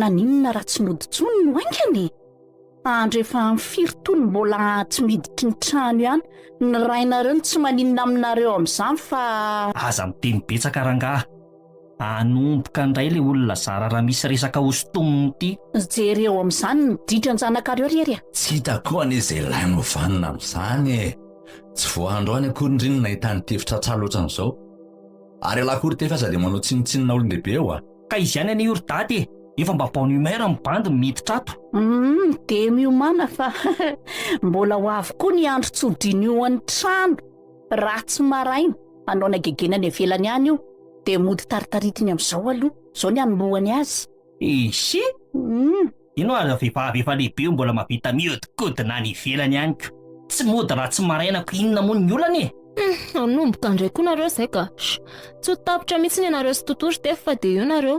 naninona raha tsy moditsony no aingany andro efa mifiry tony mbola tsy miditry ny trano ihany ny rainareo no tsy maninona aminareo amin'izany fa aza miteny betsaka rangaha anomboka indray le olona zara raha misy resaka ostomony ity jereo amin'izany niditra ny zanakareo rery tsy hitako an'izay lahy novanina amin'izany tsy voandro any akory indriny nahitany tevitra tsaloatran'izao ary alakory tefa aza dia manao tsinitsinina olon-dehibe eo ka izy ihany any urdady efa mba bao numera mibandy miditra ato dia miomana fa mbola ho avokoa ny andro tsodin'io any trano raha tsy maraina anao nagegena ny avelany ihany io dia mody taritaritiny amin'izao aloha izao ny anombohany azy isy ino aza vehivavy efa lehibe io mbola mavita miodikodina ny ivelany ihany ko tsy mody raha tsy marainako inona moa ny olana anomboka indray koa nareo izay ka tsy ho tapitra mihitsy ny anareo sy totory tefy fa dia eo nareo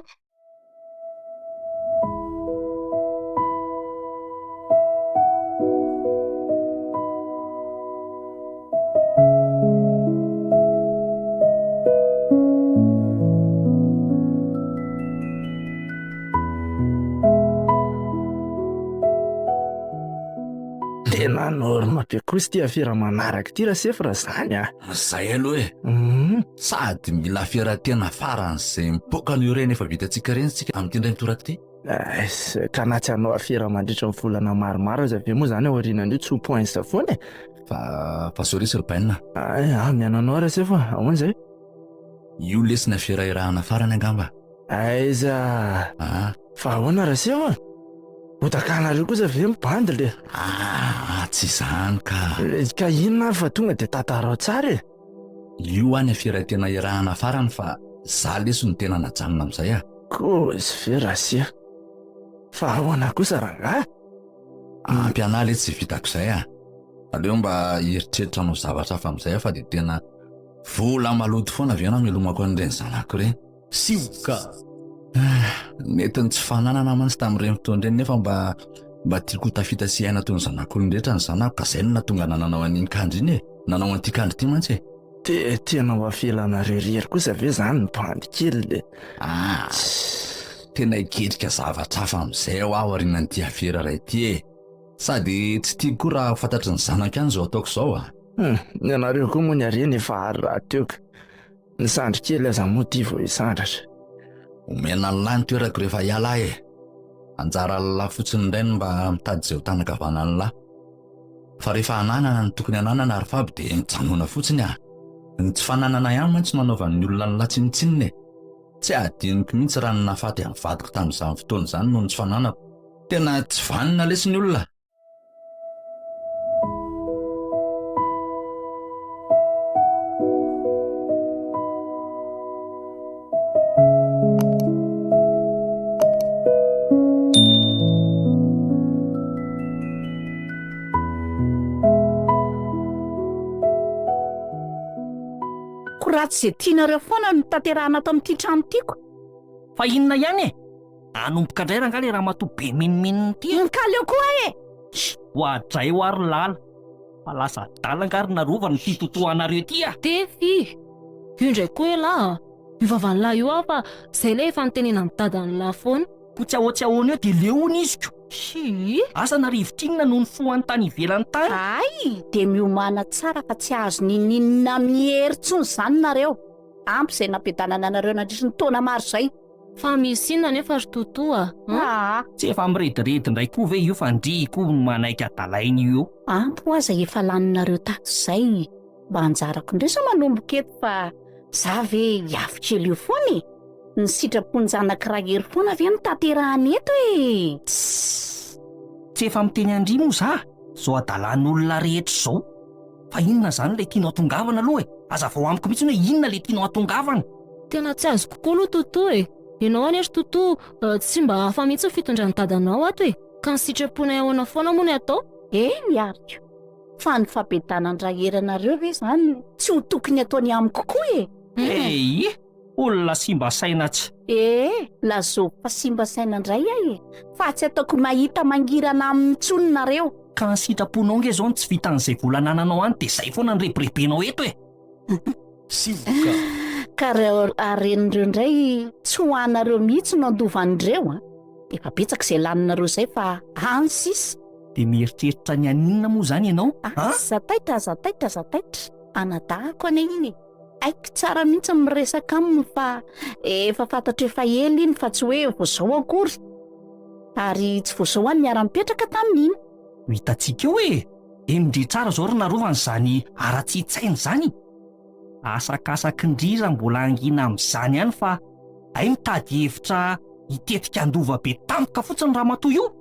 tena norma be koa sy tia fiera manaraka ity raha sefy raha izany zay aloha sady mila fiera tena faran'izay mipoka no ireny efa vitantsika reny sika amin'ity indray mitoraka ity ka na tsy hanao afiera mandritra ny volana maromaro aza ve moa izany aorianan'io tsy ho poinsa foana fa zao resy rybaina miananao raha sefa ahoana izay io lesina fiera irahana farany angamba aiza fa ahoana raha sefa otakanareo kosa ve mibandy le tsy izany ka inona ary fa tonga dia tantarao tsara io any fiera tena irahana farany fa za leso ny tena najanona amin'izay kozy ve rasia fa ahoana kosa rangahy ampianala etsy izay vitako izay aleo mba heritreritra anao zavatra hafa amin'izay fa dia tena vola maloto foana avy ianao milomako an'ireny zanako ireny. sioka Nety ny tsy fananana mantsy tamin'ireny fotoana ireny nefa mba tiako tafita sy aina toy ny zanako rehetra ny zanako ka izay no natonga nananao an'iny kandry iny e. Nanao an'ity kandry ity mantsy e. Tena afelanareo rery kosa ve zany ny bandy kely le. Tena hiketrika zavatra hafa amin'izay aho aorianan'ity afera ray ity e. Sady tsy tiako koa raha fantatry ny zanako ihany izao ataoko izao Ianareo koa moa ny areny efa ary raha teoka. Ny sandry kely aza moa tia vao isandratra. Omena ny lahy ny toerako rehefa hiala e. Anjara lahy fotsiny indray no mba mitady izay ho tanakavana ny lahy. Fa rehefa ananana ny tokony ananana ary fabo dia mijanona fotsiny ny tsy fananana ihany mantsy nanaovan'ny olona ny lahy tsinitsininy e. Tsy adiniko mihitsy raha ny nahafaty amin'ny vadiko tamin'izany fotoana izany noho ny tsy fananako. Tena tsy vanina lesy ny olona. Ratsy izay tianareo foana no tanterahana ato amin'ity trano tiako. fa inona ihany e anomboka indray rangaha le raha matoa be minimininy ity Kaleo koa e. ho adray ho ary lala fa lasa dalangary narova ny fitotoanareo ity Tefy io indray koa elahy io vavan'lahy io fa izay le efa nitenena mitadany lahy foana. ho tsy ahoana eo dia leona iziko asa narivotrinona noho ny foany tany ivelany tany. Ay, de miomana tsara fa tsy azo nininina mihery tsony izany nareo. Ampy izay nampiadanana anareo nandritra ny taona maro izay. Fa misy inona nefa ry totoa tsy efa mirediredy indray koa ve io fa ndriko manaiky adalainy io. Ampy ho aza efa laninareo tato izay mba anjarako indray sa manomboka eto fa za ve hiavokely io foana e. Ny sitrapony zanak'iray hery foana ve notanterahany eto e. Tsy efa miteny andry moa za zao adalan'olona rehetra izao fa inona zany le tianao atongavana aloha e. Aza vao amiko mihitsy hoe inona le tianao atongavana. Tena tsy azo kokoa aloha totoa e. Ianao anery totoa tsy mba hafa mihitsy fitondran'ny dadanao ato e. Ka ny sitrapony ahoana foana moa ny atao. Miariko fa ny fampiadanan'ndray heranareo ve zany tsy ho tokony ataony amiko koa e. Olona simba saina tsy. Lazao fa simba saina indray e. Fa tsy ataoko mahita mangirana amin'ny tsononareo. Ka ny sitraponao nge zao tsy vitan'izay volanananao any dia izay foana ny rebirebenao eto e. Sivoka. Ka raha aren'ireo indray tsy ho anareo mihitsy no andovan'ireo efa betsaka izay laninareo izay fa any sisa. Dia mieritreritra ny aninona moa zany ianao? Zataitra anadahako ane iny. Aiko tsara mihitsy miresaka aminy fa efa fantatro efa ela iny fa tsy hoe voazao akory. Ary tsy voazao any miara-mipetraka tamin'iny. Hitantsika eo e. Emindry tsara zao ry narovana izany ara-tsy-tsainy zany. Asakasaky indrira mbola angina amin'izany ihany fa ay mitady hevitra hitetika andova be tampoka fotsiny raha matoa io.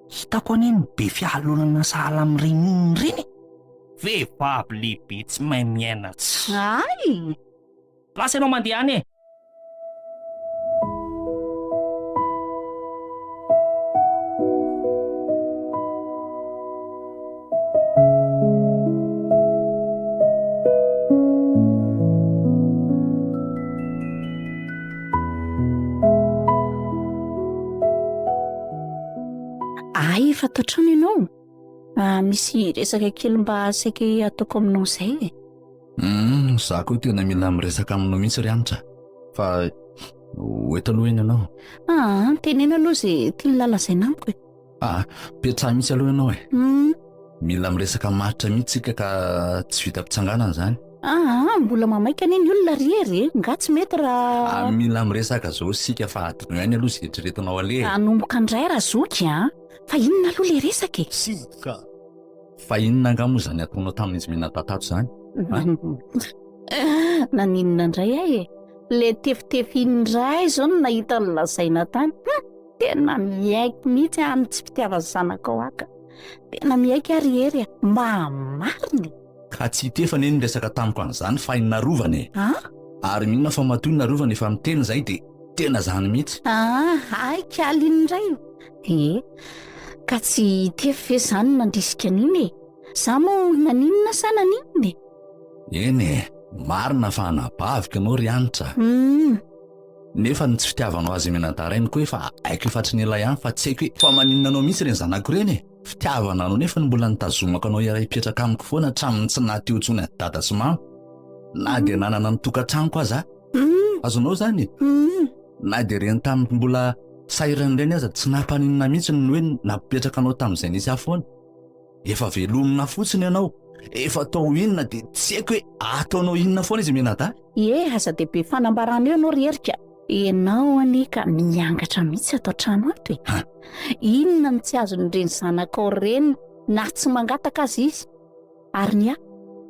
Hitako aneny be fialonana sahala amin'ireny reny. Vehivavy lehibe tsy mahay miaina tsy. Ay! Lasa ianao mandeha any e. Ay, efa tatrano ianao. Misy resaka kely mba saika ataoko aminao izay e. Za koa tena mila miresaka aminao mihitsy ry anitra fa hoeto aloha eny ianao. Tenena aloha izay tia lalazaina amiko e. Piatraha mihitsy aloha ianao e. Mila miresaka maritra mihitsy tsika ka tsy vita mpitsanganana zany. Mbola mamaika ane ny olona rery nga tsy mety raha mila miresaka zao sika fa adino ihany aloha izay eritreretinao aleha. Anomboka indray raha zoky fa inona aloha le resaka e. Sivoka. Fa inona nga moa zany ataonao tamin'izy mena tatato zany? Naninona indray e. Le tefitefy indray zao no nahita ny lazaina tany. Tena miaiky mihitsy any tsy fitiava zanako aka. Tena miaiky ary ery mba mariny. Ka tsy hitefana eny resaka tamiko an'izany fa inarovana e. Ary minona fa matoy narovana efa miteny zay dia tena zany mihitsy. Ay, kaly indray. Ka tsy tefy ve zany nandrisika an'iny e. Za moa naninona sa naninona e. Eny e, marina fa anabavika ianao ry anitra nefa ny tsy fitiavanao azy menatarainy koa efa aiko efatry ny ela ihany fa tsy haiko hoe fa maninona anao mihitsy reny zanako reny e fitiavana anao nefa ny mbola nitazomako anao iray hipetraka amiko foana hatramin'ny tsy naty hotsony ady dada sy mama na dia nanana ny tokantranoko aza azonao zany na dia reny tamin'ny mbola sairany ireny aza tsy nampaninona mihitsy ny hoe napipetraka anao tamin'izay nisy afoana efa velomina fotsiny ianao efa tao inona dia tsy haiko hoe ataonao inona foana izy menata aza dehibe fanambarana eo ianao rerika ianao anika miangatra mihitsy atao trano ato e inona no tsy azon'ireny zanakao reny na tsy mangataka azy izy ary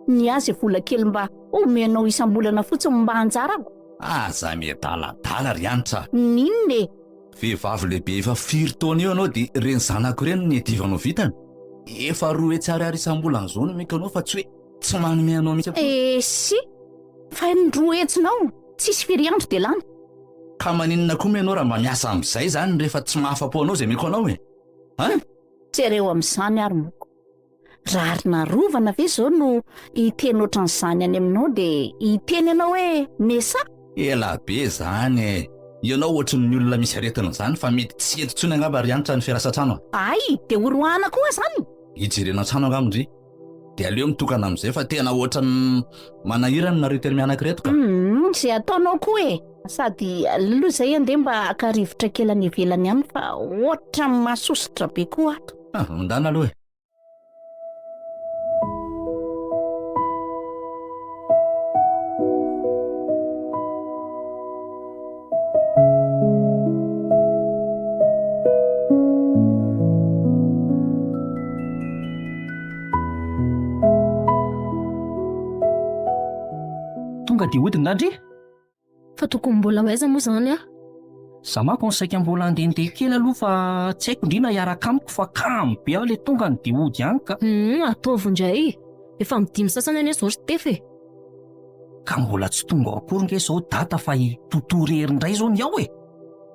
ny azy vola kely mba omenao isam-bolana fotsiny mba hanjarako aza miadaladala ry anitra ninona e vehivavy lehibe efa firy taona eo anao dia reny zanako ireny ny divanao vitany efa roa hetsy ariary isam-bolana izao no meka anao fa tsy hoe tsy manome anao mihitsy sy fa ny roa hetsinao tsisy firy andro dia lany ka maninona koa menao raha mba miasa amin'izay zany rehefa tsy mahafa-po anao izay meko anao e tsereo amin'izany ary moko raha ary narovana ve izao no hiteny ohatran'izany any aminao dia hiteny ianao hoe mesa ela be zany e ianao ohatry ny olona misy aretina izany fa mety tsy eto ntsony angamba ry anitra ny fiarasan-trano ay dia horohana koa zany hijerena trano angambondry dia aleo mitokana amin'izay fa tena ohatrany manahirany nareo teny mianankireto ka izay ataonao koa e sady aloha izay andeha mba akarivotra kely any ivelany ihany fa ohatra mahasositra be koa ato mondana aloha e tonga dia hodinandry fa tokony mbola hoaiza moa zany za mako nysaika mbola andehandeha kely aloha fa tsy haiko indrina hiaraka amiko fa kamo be aho ilay tonga ny dia hody ihany ka ataovy indray efa midimy sasany any izao ry tefy ka mbola tsy tonga akory nge izao data fa hitotorery indray izao ny aho e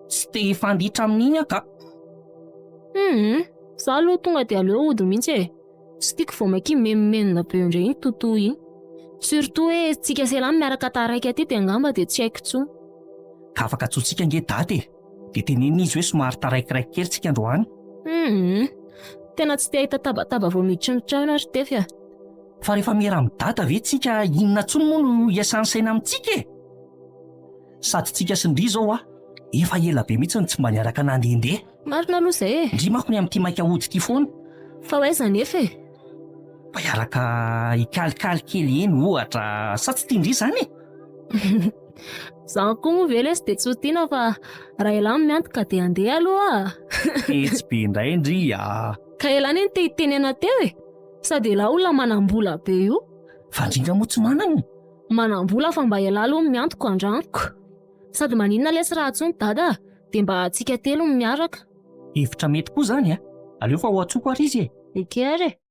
tsy te hifanditra amin'iny aka za aloha tonga dia aleo hody mihitsy e tsy tiako vao maky menomenona be indray iny totoy iny surtout hoe tsika selany miaraka taraiky aty dia angamba dia tsy haiko tsony ka afaka tsotsika nge data e dia teneny izy hoe somary taraikiraiky kely tsika androany tena tsy te ahita tabataba vao miditra ny trano ry tefy fa rehefa miara amin'ny data ve tsika inona tsony moa no hiasany saina amintsika e sady tsika sy ndry izao efa ela be mihitsy ny tsy mba niaraka nandehandeha marina aloha izay e ndry manko ny amin'ity maika hody ity foana fa hoaiza nefa e fa hiaraka hikalikaly kely eny ohatra sa tsy tiandry zany e za koa moa vela sy dia tsy ho tiana fa raha elany miantoka dia andeha aloha tsy be indray ndry ka elany eny te hitenena teo e sady ela olona manam-bola be io fa indrindra moa tsy manana manam-bola fa mba ela aloha miantoko andranoko sady maninona lesy raha tsony dada dia mba tsika telo miaraka hevitra mety koa zany aleo fa ho atsoko ary izy e ekery e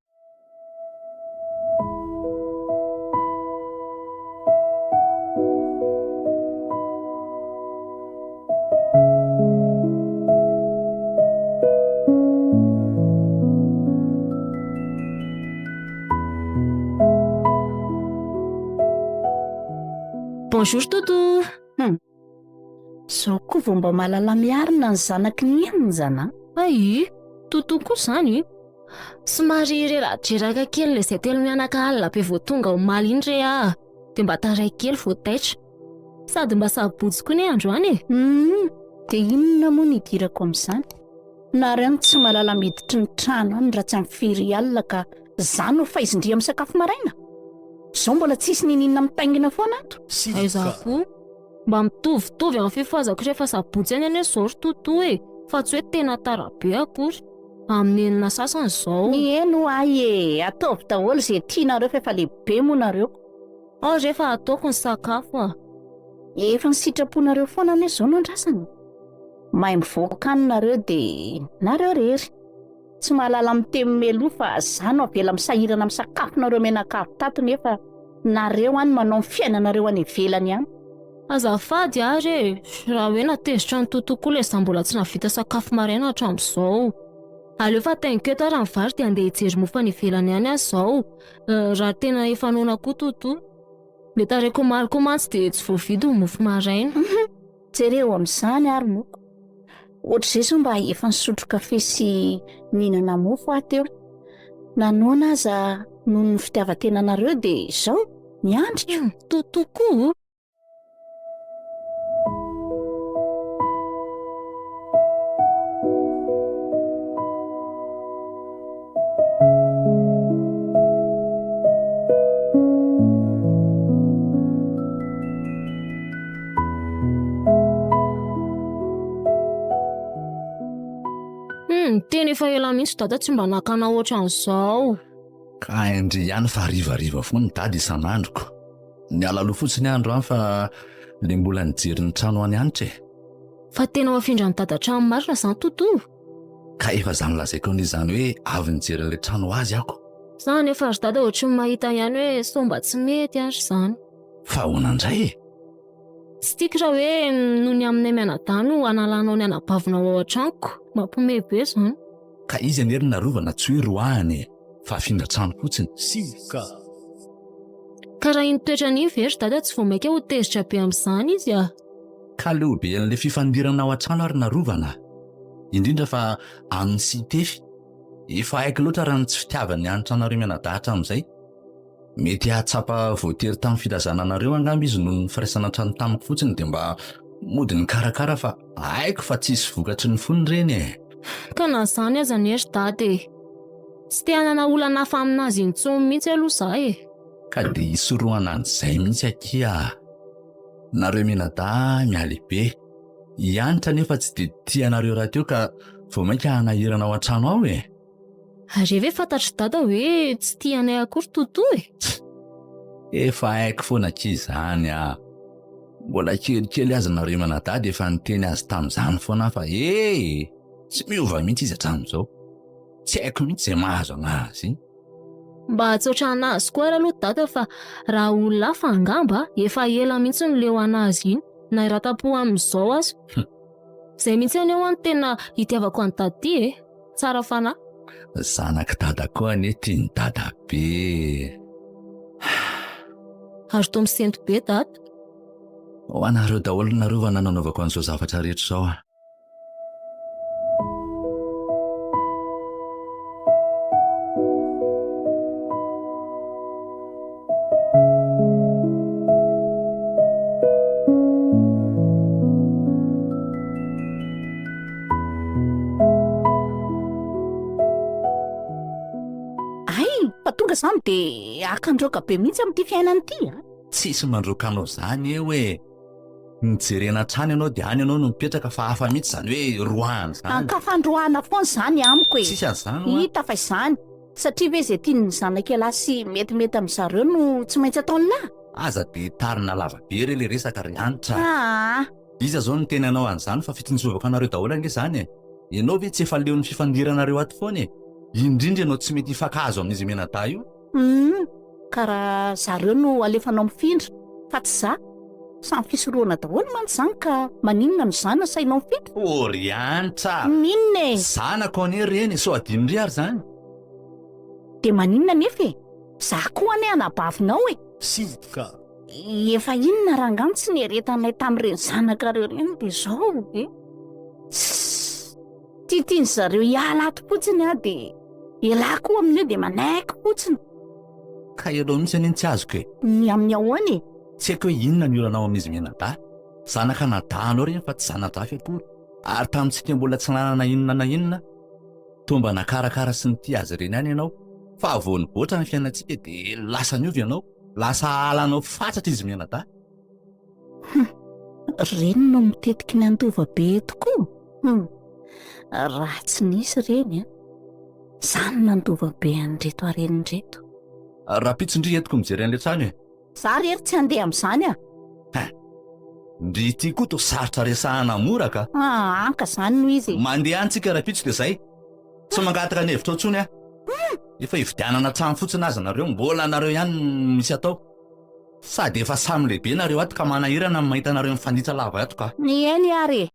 bonjour toto zao koa vao mba mahalala miarina ny zanaky ny eniny zana ay toto koa zany somary reradreraka kely le izay telo mianaka alina be vao tonga omaly iny re dia mba taray kely vao taitra sady mba sabotsy koa ny androany e dia inona moa ny idirako amin'izany nary any tsy malala miditry ny trano any raha tsy amin'ny firy alina ka zany ho faizindria amin'ny sakafo maraina izao mbola tsisy nininona mitaingina foana ato aiza koa mba mitovitovy amin'ny fifoazako rehefa sabotsy any any izao ry toto e fa tsy hoe tena tarabe akory amin'ny enina sasany izao ny eno ay e ataovy daholo izay tianareo fa efa lehibe moa nareo ao rehefa ataoko ny sakafo efa ny sitraponareo foana ane izao no andrasany mahay mivoaka any nareo dia nareo rery tsy mahalala mitemy meloa fa za no avela misahirana amin'ny sakafonareo menakavy tato nefa nareo any manao ny fiainanareo any ivelany any azafady ary raha hoe natezitra ny totokoa ilay za mbola tsy navita sakafo maraina hatramin'izao aleo fa tainketo ary ny vary dia andeha hijery mofa ny ivelany any aho izao raha tena efa noana koa toto Le tareko maliko mantsy dia tsy voavidy ho mofo maraina. Jereo amin'izany ary moko. Ohatra izay zao mba efa nisotro kafe sy nihinana mofo aho teo. Nanoana aza noho ny fitiavan-tenanareo dia izao miandrika. Tokoa. Tena efa ela mihitsy dada tsy mba nakana ohatran'izao. Ka indry ihany fa rivariva foana ny dady isan'androko. Ny alaloha fotsiny andro any fa le mbola nijery ny trano any anitra e. Fa tena mafindra ny dada trano marina izany totoa. Ka efa zany lazaiko an'izany hoe avy nijery le trano azy ako. Izany efa ry dada ohatry ny mahita ihany hoe somba tsy mety ary izany. Fa honandray e. Tsy tiako raha hoe noho ny aminay mianadahy no analanao ny anabavinao ao an-tranoko. Mampiomehy be izany. Ka izy anery narovana tsy hoe roahany e, fa afindra trano fotsiny. Sika. Ka raha iny toetra ny very dada tsy vao maika ho tezitra be amin'izany izy ah. Ka lehibe an'le fifandirana ao an-trano ary narovana. Indrindra fa amin'ny sy tefy. Efa haiko loatra raha ny tsy fitiavany anitra anareo mianadahy hatramin'izay. Mety hahatsapa voatery tamin'ny filazananareo angamba izy noho ny firaisana trano tamiko fotsiny dia mba mody ny karakara fa haiko fa tsisy vokatry ny fony reny e. Ka na izany aza nery dada e. Tsy te hanana olana hafa aminazy intsony mihitsy aloha izaho e. Ka dia hisorohana an'izay mihitsy akia. Nareo mianadahy mialehibe. Ianitra nefa tsy dia tianareo raha teo ka vao mainka hanahirana ao an-trano ao e. Ary ve fantatry dada hoe tsy tianay akory totoa e. Efa haiko foana kizany a. Mbola kelikely azy nareo mianadahy dia efa niteny azy tamin'izany foana fa tsy miova mihitsy izy hatramin'izao. Tsy haiko mihitsy izay mahazo anazy. Mba hatsotra anazy koa ary aloha dada fa raha olona hafa angamba efa ela mihitsy ny leo anazy iny na iratapo amin'izao azy. Izay mihitsy aneo any tena hitiavako any daty e. Tsara fanahy. Zanak dada koa ane tiany dada be. Azo to misento be dada. Ho anareo daholo narovana nanaovako an'izao zavatra rehetra izao a. Tonga izany dia akandroaka be mihitsy amin'ity fiainana ity a. Tsisy mandroaka anao izany eo e. Nijerena trano ianao dia any ianao no mipetraka fa hafa mihitsy izany hoe roahana izany. Ka fandroahana foana izany amiko e. Tsisy an'izany hita fa izany satria ve izay tiany ny zanak'ialahy sy metimety amin'izareo no tsy maintsy ataony lahy. Aza dia tarina lava be re le resaka ry anitra. Iza zao no tena anao an'izany fa fitsinjovako anareo daholo ange izany e. Ianao ve tsy efa leo ny fifandiranareo ato foana e. Indrindra ianao tsy mety hifankahazo amin'izy mianadahy io. Ka raha zareo no alefanao mifindra fa tsy za. Samy fisorohana daholo mantsy izany ka maninona no zana sainao mifindra. Ry anitra. Ninona e? Zanako ane reny so adino ry ary zany. Dia maninona nefa e? Za koa ane anabavinao e. Sika. Efa inona raha angano tsy nieretanay tamin'ireny zanakareo reny dia izao e. Tiatiany zareo hiala ato fotsiny a dia ilahy koa amin'io dia manaiky fotsiny. Ka ianao mihitsy anie tsy azoko e. Ny amin'ny ahoany e? Tsy haiko hoe inona ny olanao amin'izy mianadahy. Zanaka nadahinao reny fa tsy zanadafy akory. Ary tamintsika mbola tsy nanana inona na inona. Tomba nakarakara sy nity azy reny any ianao. Fa vao niboatra ny fiainantsika dia lasa niovy ianao. Lasa halanao fatratra izy mianadahy. Reny no mitetiky ny andova be tokoa. Raha tsy nisy reny a. Zany nandova be an'reto aren'reto. Raha pitsindry entiko mijery an'ilay trano e. Za rery tsy handeha amin'izany a. Ndry ity koa to sarotra resahana mora ka. Anka izany no izy. Mandeha antsika raha pitso dia izay. Tsy mangataka ny hevitra intsony a. Efa hividianana trano fotsiny aza nareo mbola nareo ihany misy atao. Sady efa samy lehibe nareo ato ka manahirana ny mahita nareo mifanditra lava ato ka. Ny eny ary.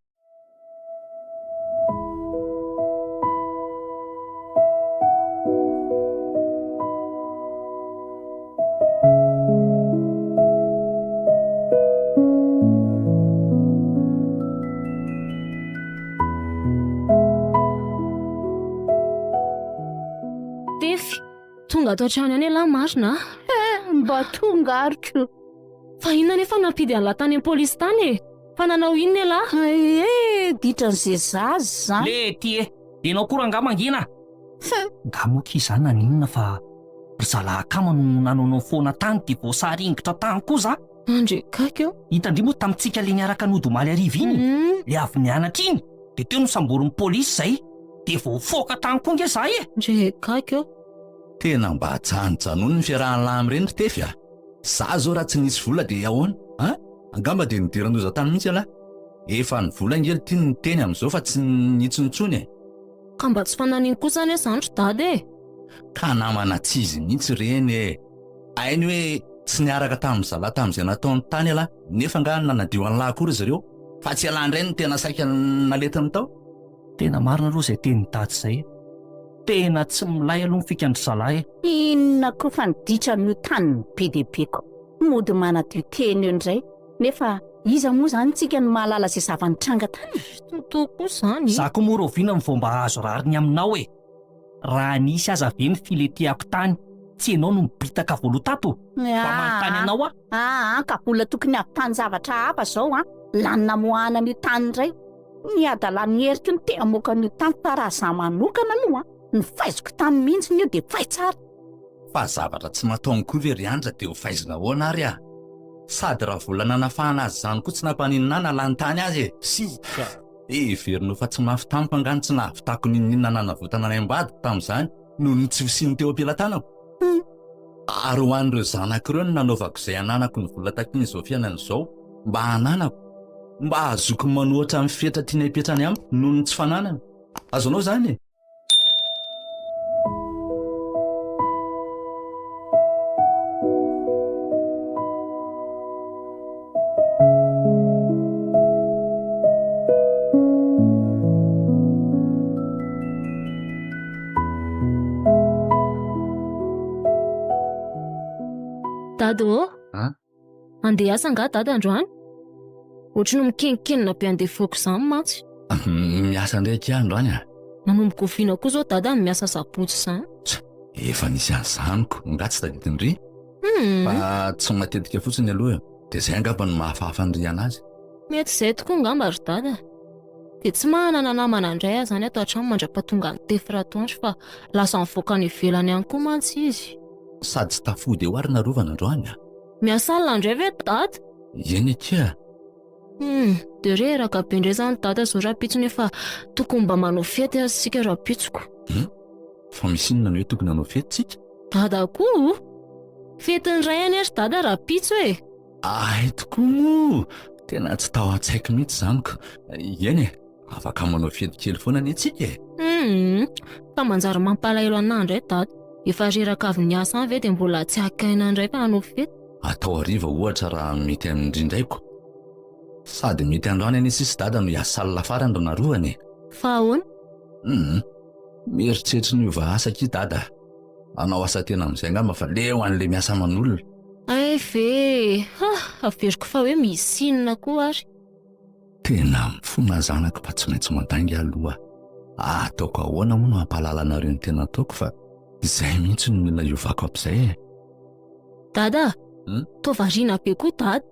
tonga ato an-trano any lahy marina. Mba tonga ariko. Fa inona nefa nampidy an'la tany amin'ny polisy tany e? Fa nanao inona lahy? Ditran'izay zazy zany. Le ty e, ianao koa nga mangina. Nga moka izany na ninona fa ry zalahakama no nanaonao foana tany dia voasaringitra tany koa za. Andre kaiky eo. Hitandry moa tamintsika le niaraka nodomaly ariva iny. Le avy nianatra iny dia teo nosamborin'ny polisy zay dia voafoaka tany koa nge zahay e. Andre kaiky eo. Tena mba hajanonjanony ny fiarahan'lahy amin'ireny tefy a. Za zao raha tsy nisy vola dia ahoana a? Angamba dia nidiran'oza tany mihitsy ala. Efa ny vola ngely tia ny teny amin'izao fa tsy nitsontsony e. Ka mba tsy fananiny kosa ane zandro dady e. Ka namana tsizy mihitsy reny e. Hainy hoe tsy niaraka tamin'ny zalahy tamin'izay nataony tany ala, nefa nga nanadio an'lahy kory zareo. Fa tsy alany reny tena saika naletiny tao. Tena marina aloha izay teny tady zay. Tena tsy milay aloha ny fikandry zalahy. Inona koa fa niditran'io tany BDP-ko. Mody manadio teny eo indray. Nefa iza moa zany tsika no mahalala izay zava-nitranga tany. Toko zany. Za koa moa roviana ny fomba azo rariny aminao e. Raha nisy aza ve ny filetiako tany, tsy ianao no mibitaka voalotato. Fa manontany anao a. Ka vola tokony avy tany zavatra hafa zao a. Lanina mohana ny tany indray. Ny adalany heriky ny tena moka ny tany fa raha za manokana aloha ny faiziko tany mihitsy ny io dia fay tsara. Fa zavatra tsy mataony koa ve ry andra dia ho faizina ahoana ary a. Sady raha vola nanafahana azy zany koa tsy nampaninina nalany tany azy e. Sika everino fa tsy mafy tampo angany tsy nahavitako ninona nanavotana any ambadiko tamin'izany noho ny tsy fisiany teo am-pelantanako. Ary ho an'ireo zanak'ireo no nanaovako izay ananako ny vola takiny izao fiainan'izao mba hananako, mba azoko manoatra amin'ny fetra tiana hipetrany amiko noho ny tsy fananana. Azonao zany e. Dady ô? Andeha asa nga dady androany? Ohatrany mikenikena be andeha foko izany mantsy. Miasa ndraiky androany a. Manomboka oviana koa zao dady amin'ny miasa sabotsy izany. Efa nisy an'izaniko, nga tsy tadidin'ry. Fa tsy matetika fotsiny aloha dia izay angamba no mahafahafa ny ry anazy. Mety izay tokoa ngamba ry dada. Dia tsy manana namana indray aza any ato an-trano mandra-pahatonga ny tefy atoandro fa lasa mivoaka ny ivelany ihany koa mantsy izy. Sady tsy tafody eo ary narovana androany a. Miasa alina indray ve dady? Eny ekia. Dia reraka be indray izany dady zao rapitso nefa tokony mba manao fety azy sika rapitsoko. Fa misy inona ny hoe tokony hanao fety tsika? Dada koa? Fetiny ray any ary dada rapitso e. Ay tokoa moa. Tena tsy tao an-tsaiko mihitsy zaniko. Eny e, afaka manao fety kely foana ny tsika e. Fa manjary mampalahelo anah indray dady. Efa reraka avy niasa any ve dia mbola tsy akaina indray fa hanao fety. Atao hariva ohatra raha mety amin'indrindraiko. Sady mety androany any sisy dada no hiasa alina farany ro narohany. Fa ahoana? Mieritreritra ny ova asa ki dada. Anao asa tena amin'izay ngamba fa leo an'le miasa aman'olona. Ay ve, averiko fa hoe misy inona koa ary. Tena mifona zanako fa tsy maintsy mandangy aloha. Ataoko ahoana moa no hampahalala anareo ny tena ataoko fa izay mihitsy no mila hiovako amin'izay e. Dada, toa variana be koa dady.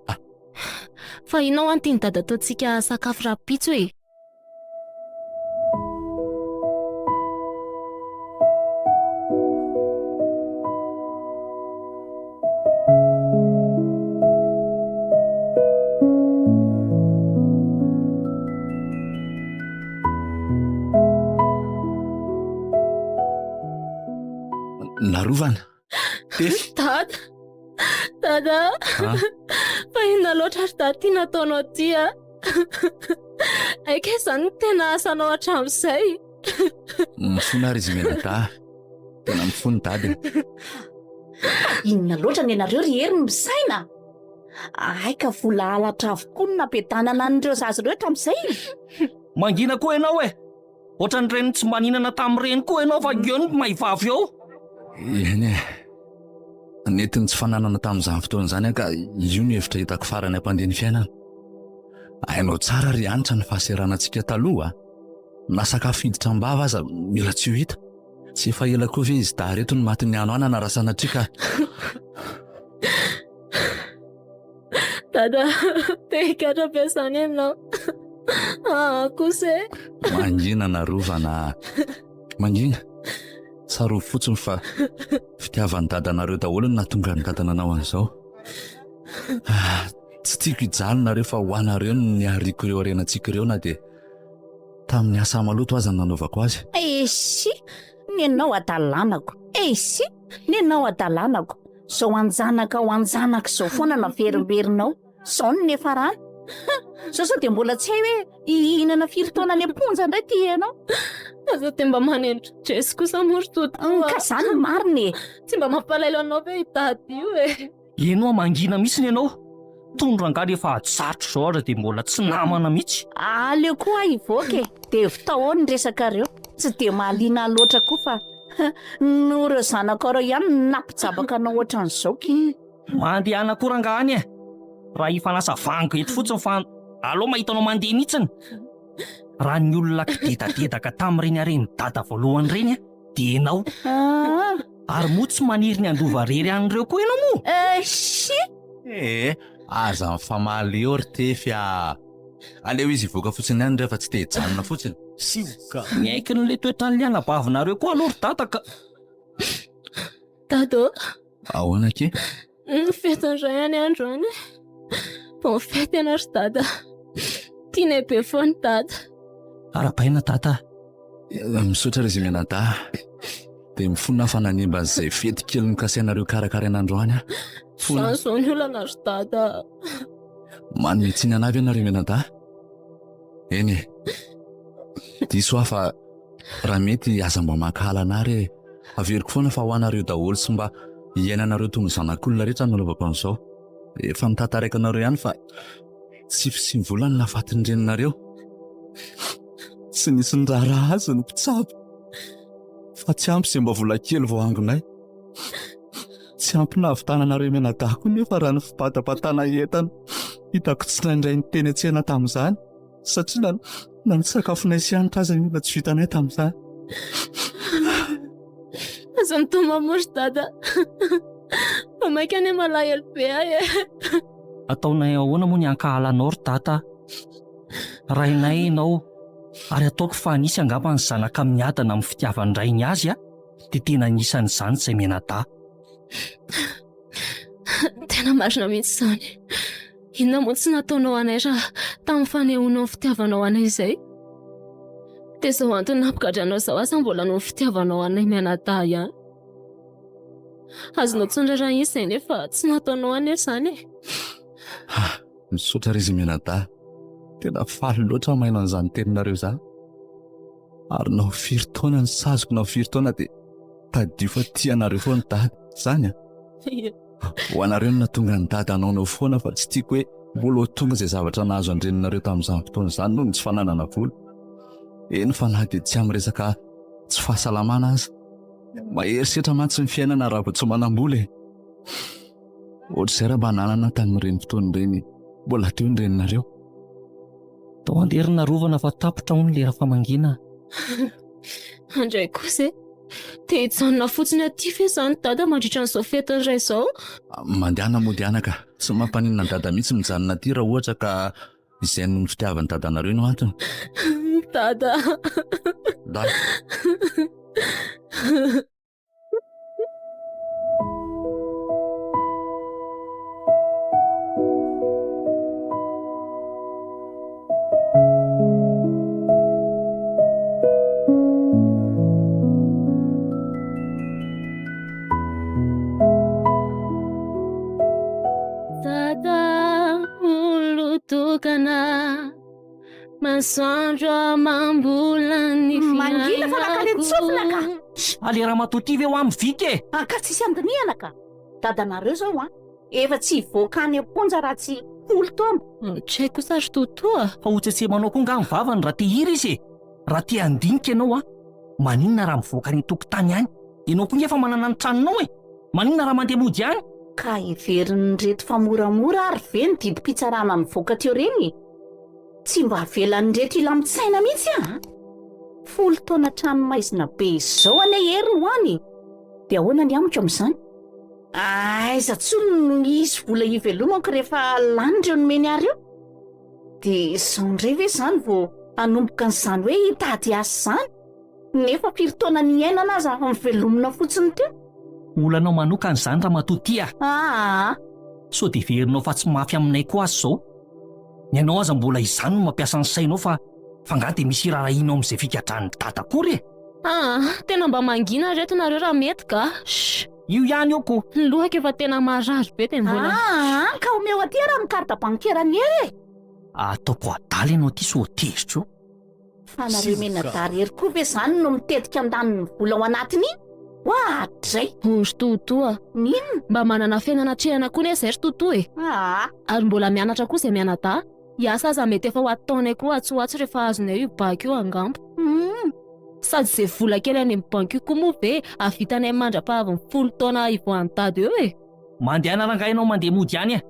Fa inao antiny dada ataontsika sakafo rapitso e. Narovana. Tefy. Dada, fa inona loatra ary dady tia nataonao tia. Aika izany tena asanao hatramin'izay. Mifona ary izy menata. Tena mifony dady. Inona loatra ny anareo ry hery misaina. Aika vola halatra avokoa no nampiadanana an'ireo zazy rehetra amin'izay. Mangina koa ianao e. Ohatran'ireny tsy maninana tamin'ireny koa ianao fa eo ny mahivavy eo. Eny e. Netiny tsy fananana tamin'izany fotoana izany ka io ny hevitra hitako farany hampandeha ny fiainana. Hainao tsara ry anitra ny fahaseranantsika taloha. Na sakafo hiditra am-bava aza mila tsy ho hita. Tsy efa ela koa ve izy da reto ny matin'ny ano ana narasana trika. Dada, te hikatra ampiasana ianao. Kosa e. Mangina narovana. Mangina. Sarov fotsiny fa fitiavan'ny dadanareo daholo no nahatonga ny dadananao an'izao. Tsy tiako hijalona rehefa ho anareo no niariko ireo arenantsika ireo na dia tamin'ny asa maloto aza ny nanaovako azy. Esy, nenao adalanako. Esy, nenao adalanako. Zao anjanaka ho anjanaka zao foana naverimberinao. Zao ny nefa rano. Sao dia mbola tsy hay hoe hihinana firy taona ny amponja indray ty ianao. Aza te mba manendry Jesy kosa mory totoa. Ka zany mariny. Tsy mba mampalailo anao ve hitady io e. Ianao mangina mihitsy ianao. Tondro angaly efa atsatro zao ara dia mbola tsy namana mihitsy. Aleo koa ivoaka e. Dia vitao ny resakareo. Tsy dia mahaliana loatra koa fa no ireo zanakareo ihany nampijabaka anao ohatran'izao ki. Mandeha anakorangany e. Raha ifanasa vango eto fotsiny fa alao mahitanao mandeha mihitsiny. Raha ny olona kidedadedaka tamin'ireny hareny dada voalohany ireny dia ianao. Ary moa tsy maniry ny andova rery an'ireo koa ianao moa. Sy Aza mifamaly eo ry tefy a. Aleo izy hivoaka fotsiny ihany rehefa tsy te hijanona fotsiny. Sioka. Miaiky n'ilay toetrany lianabavinareo koa aloha ry tataka. Dado, Ahoana ke? fetandray any androany. Bon fety ianao ry dada. Tiana be foana dada. Ara-paina tata. Misaotra ry Zimenada. Dia mifona fananimba an'izay fety kely nokasainareo karakaraina androany. Zao ny olana ry dada. Manome tsiny anavy ianareo Menada. Eny e. Diso fa raha mety aza mba makahala anary averiko foana fa ho anareo daholo sy mba hiainanareo toy ny zanak'olona rehetra nanaovako an'izao. Efa mitantaraka anareo ihany fa tsy vola ny nafatin'ny reninareo. Tsy nisy ny raharaha azy ny mpitsabo. Fa tsy ampy izay mba vola kely vao angonay. Tsy ampy nahavitananareo Menada koa nefa raha ny fibatapatana entana hitako tsy naindray ny teny an-tsena tamin'izany satria na ny sakafonay sy hanitra aza mba tsy vitanay tamin'izany. Aza mitoma mory dada. Fa maika any malahelo be ahy e. Ataonay ahoana moa ny ankahalanao ry tata. Rainay ianao. Ary ataoko fa nisy angamba ny zanaka miadana amin'ny fitiavandray ny azy dia tena nisan'izany izay Menada. Tena marina mihitsy izany. Inona moa tsy nataonao anay raha tamin'ny fanehoanao ny fitiavanao anay izay? Dia izao antony nampigadranao izao asa mbola no fitiavanao anay Menada ihany. Azonao tsondrarana izay nefa tsy nataonao anay izany e. Misaotra ry Menada. Tena faly loatra maina an'izany teninareo izany. Ary nao firy taona ny sazoko nao firy taona dia tadio fa tianareo foana dada izany a. Ho anareo no nahatonga ny dada anaonao foana fa tsy tiako hoe mbola ho tonga izay zavatra nahazo andreninareo tamin'izany fotoana izany noho ny tsy fananana vola. Eny fa na dia tsy amin'ny resaka tsy fahasalamana aza. Maherisetra mantsy ny fiainana raha vao tsy manam-bola e. Ohatr'izay raha mba nanana tamin'ireny fotoana ireny mbola teo ny reninareo. Tao anderina rovana fa tapotra ho ny lera famangina. Andray kosa e. Te hijanona fotsiny aty fe izany dada mandritra n'izao fetin'iray izao. Mandehana modiana ka. Tsy mampaninona ny dada mihitsy mijanona aty raha ohatra ka izay no fitiavan'ny dadanareo no antony. Dada. Dada. Masoandro mambola ny Mangina fa nakany tsofina ka. Alera matoty ve ho amin'ny vika e. Ka tsisy andiniana ka. Dadanareo zao efa tsy hivoaka any amponja raha tsy folo taona. Tsy haiko sary totoa. Fa ho tsetsemanao koa nga ny vavany raha te hira izy e. Raha te handinika ianao maninona raha mivoaka ny tokotany any. Ianao koa efa manana ny tranonao e. Maninona raha mandeha mody any. Ka iverin'ny reto fa moramora ary ve ny didim-pitsarana mivoaka teo reny. Tsy mba avelan'ny reto ilamtsaina mihitsy folo taona tranomaizina be izao ane hery no any dia ahoana ny amiko amin'izany aiza tsony no isy vola ivelomako rehefa lanindreo nomeny ary io dia izao indray ve izany vao hanomboka n'izany hoe hitady asa izany nefa firy taona ny ainana aza mivelomina fotsiny teo olanao manokana izany raha matotia so dia verinao fa tsy mafy aminay koa azy izao ianao aza mbola izany no mampiasa ny sainao fa nga dia misy rarahinao amin'izay fikatran'ny dadakory tena mba mangina reto nareo raha mety ka io ihany eo ko ny lohako efa tena marary be teny mbola ka omeo aty raha ny karta bankerany ery ataoko adaly ianao ty so tezitro fa nareo mena darery koa ve izany no mitetika andaniny vola ao anatiny iny ohatray ry totoa nino mba manana fiainanatrehana koa ne zay ry totoa e ary mbola mianatra koa izay mianata hiasa aza mety efa ho ataonay koa atsoatsy rehefa azonay io banky io angambo sady izay vola kely any amin'ny banky io koa moa ve avitanay mandra-pahavy 10 taona ivoantady eo e mandeha naranga ianao mandeha mody ihany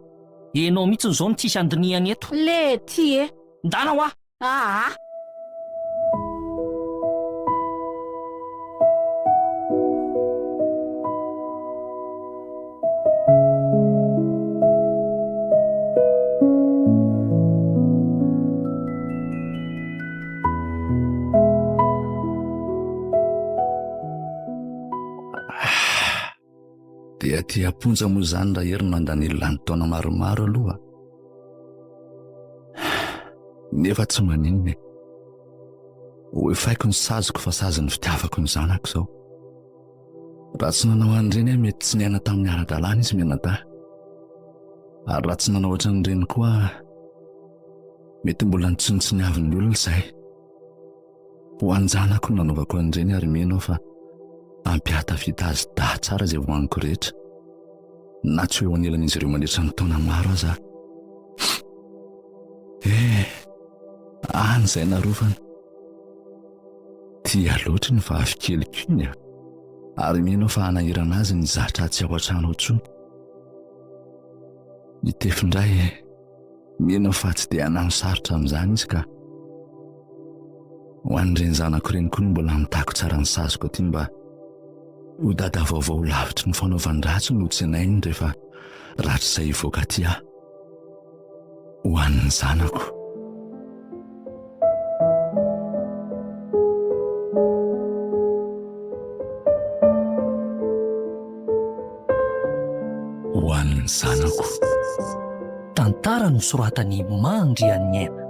enao mihitsy n'izao no tsisy andiniany eto le ty e ndana ho dia ty amponja moa izany raha hery nandanilona ny taona maromaro aloha nefa tsy maninona hoe faiko ny sazoko fa sazy ny fitiavako ny zanako izao raha tsy nanao an'ireny mety tsy niaina tamin'ny ara-dalàna izy mianata ary raha tsy nanao ohatran'ireny koa mety mbola nitsonitsinyaviny olona izay ho anjanako nanaovako an'ireny ary menao fa ampiata vita azy da tsara izay voaniko rehetra na tsy hoe ho anelan'izy ireo mandritra ny taona maro aza any izay narofana tia loatra ny vahafikelyko ary menao fa hanahirana azy ny zatra tsy ao an-trano intsony itefindray menao fa tsy dia hanano sarotra amin'izany izy ka ho an'ireny zanako ireny koa no mbola mitako tsara ny sazoko aty mba ho dada vaovao lavitry ny fanaovan-dratsy no tsenainy rehefa ratry izay hivoaka aty ho an'ny zanako ho an'ny zanako tantara no soratany Mandrianina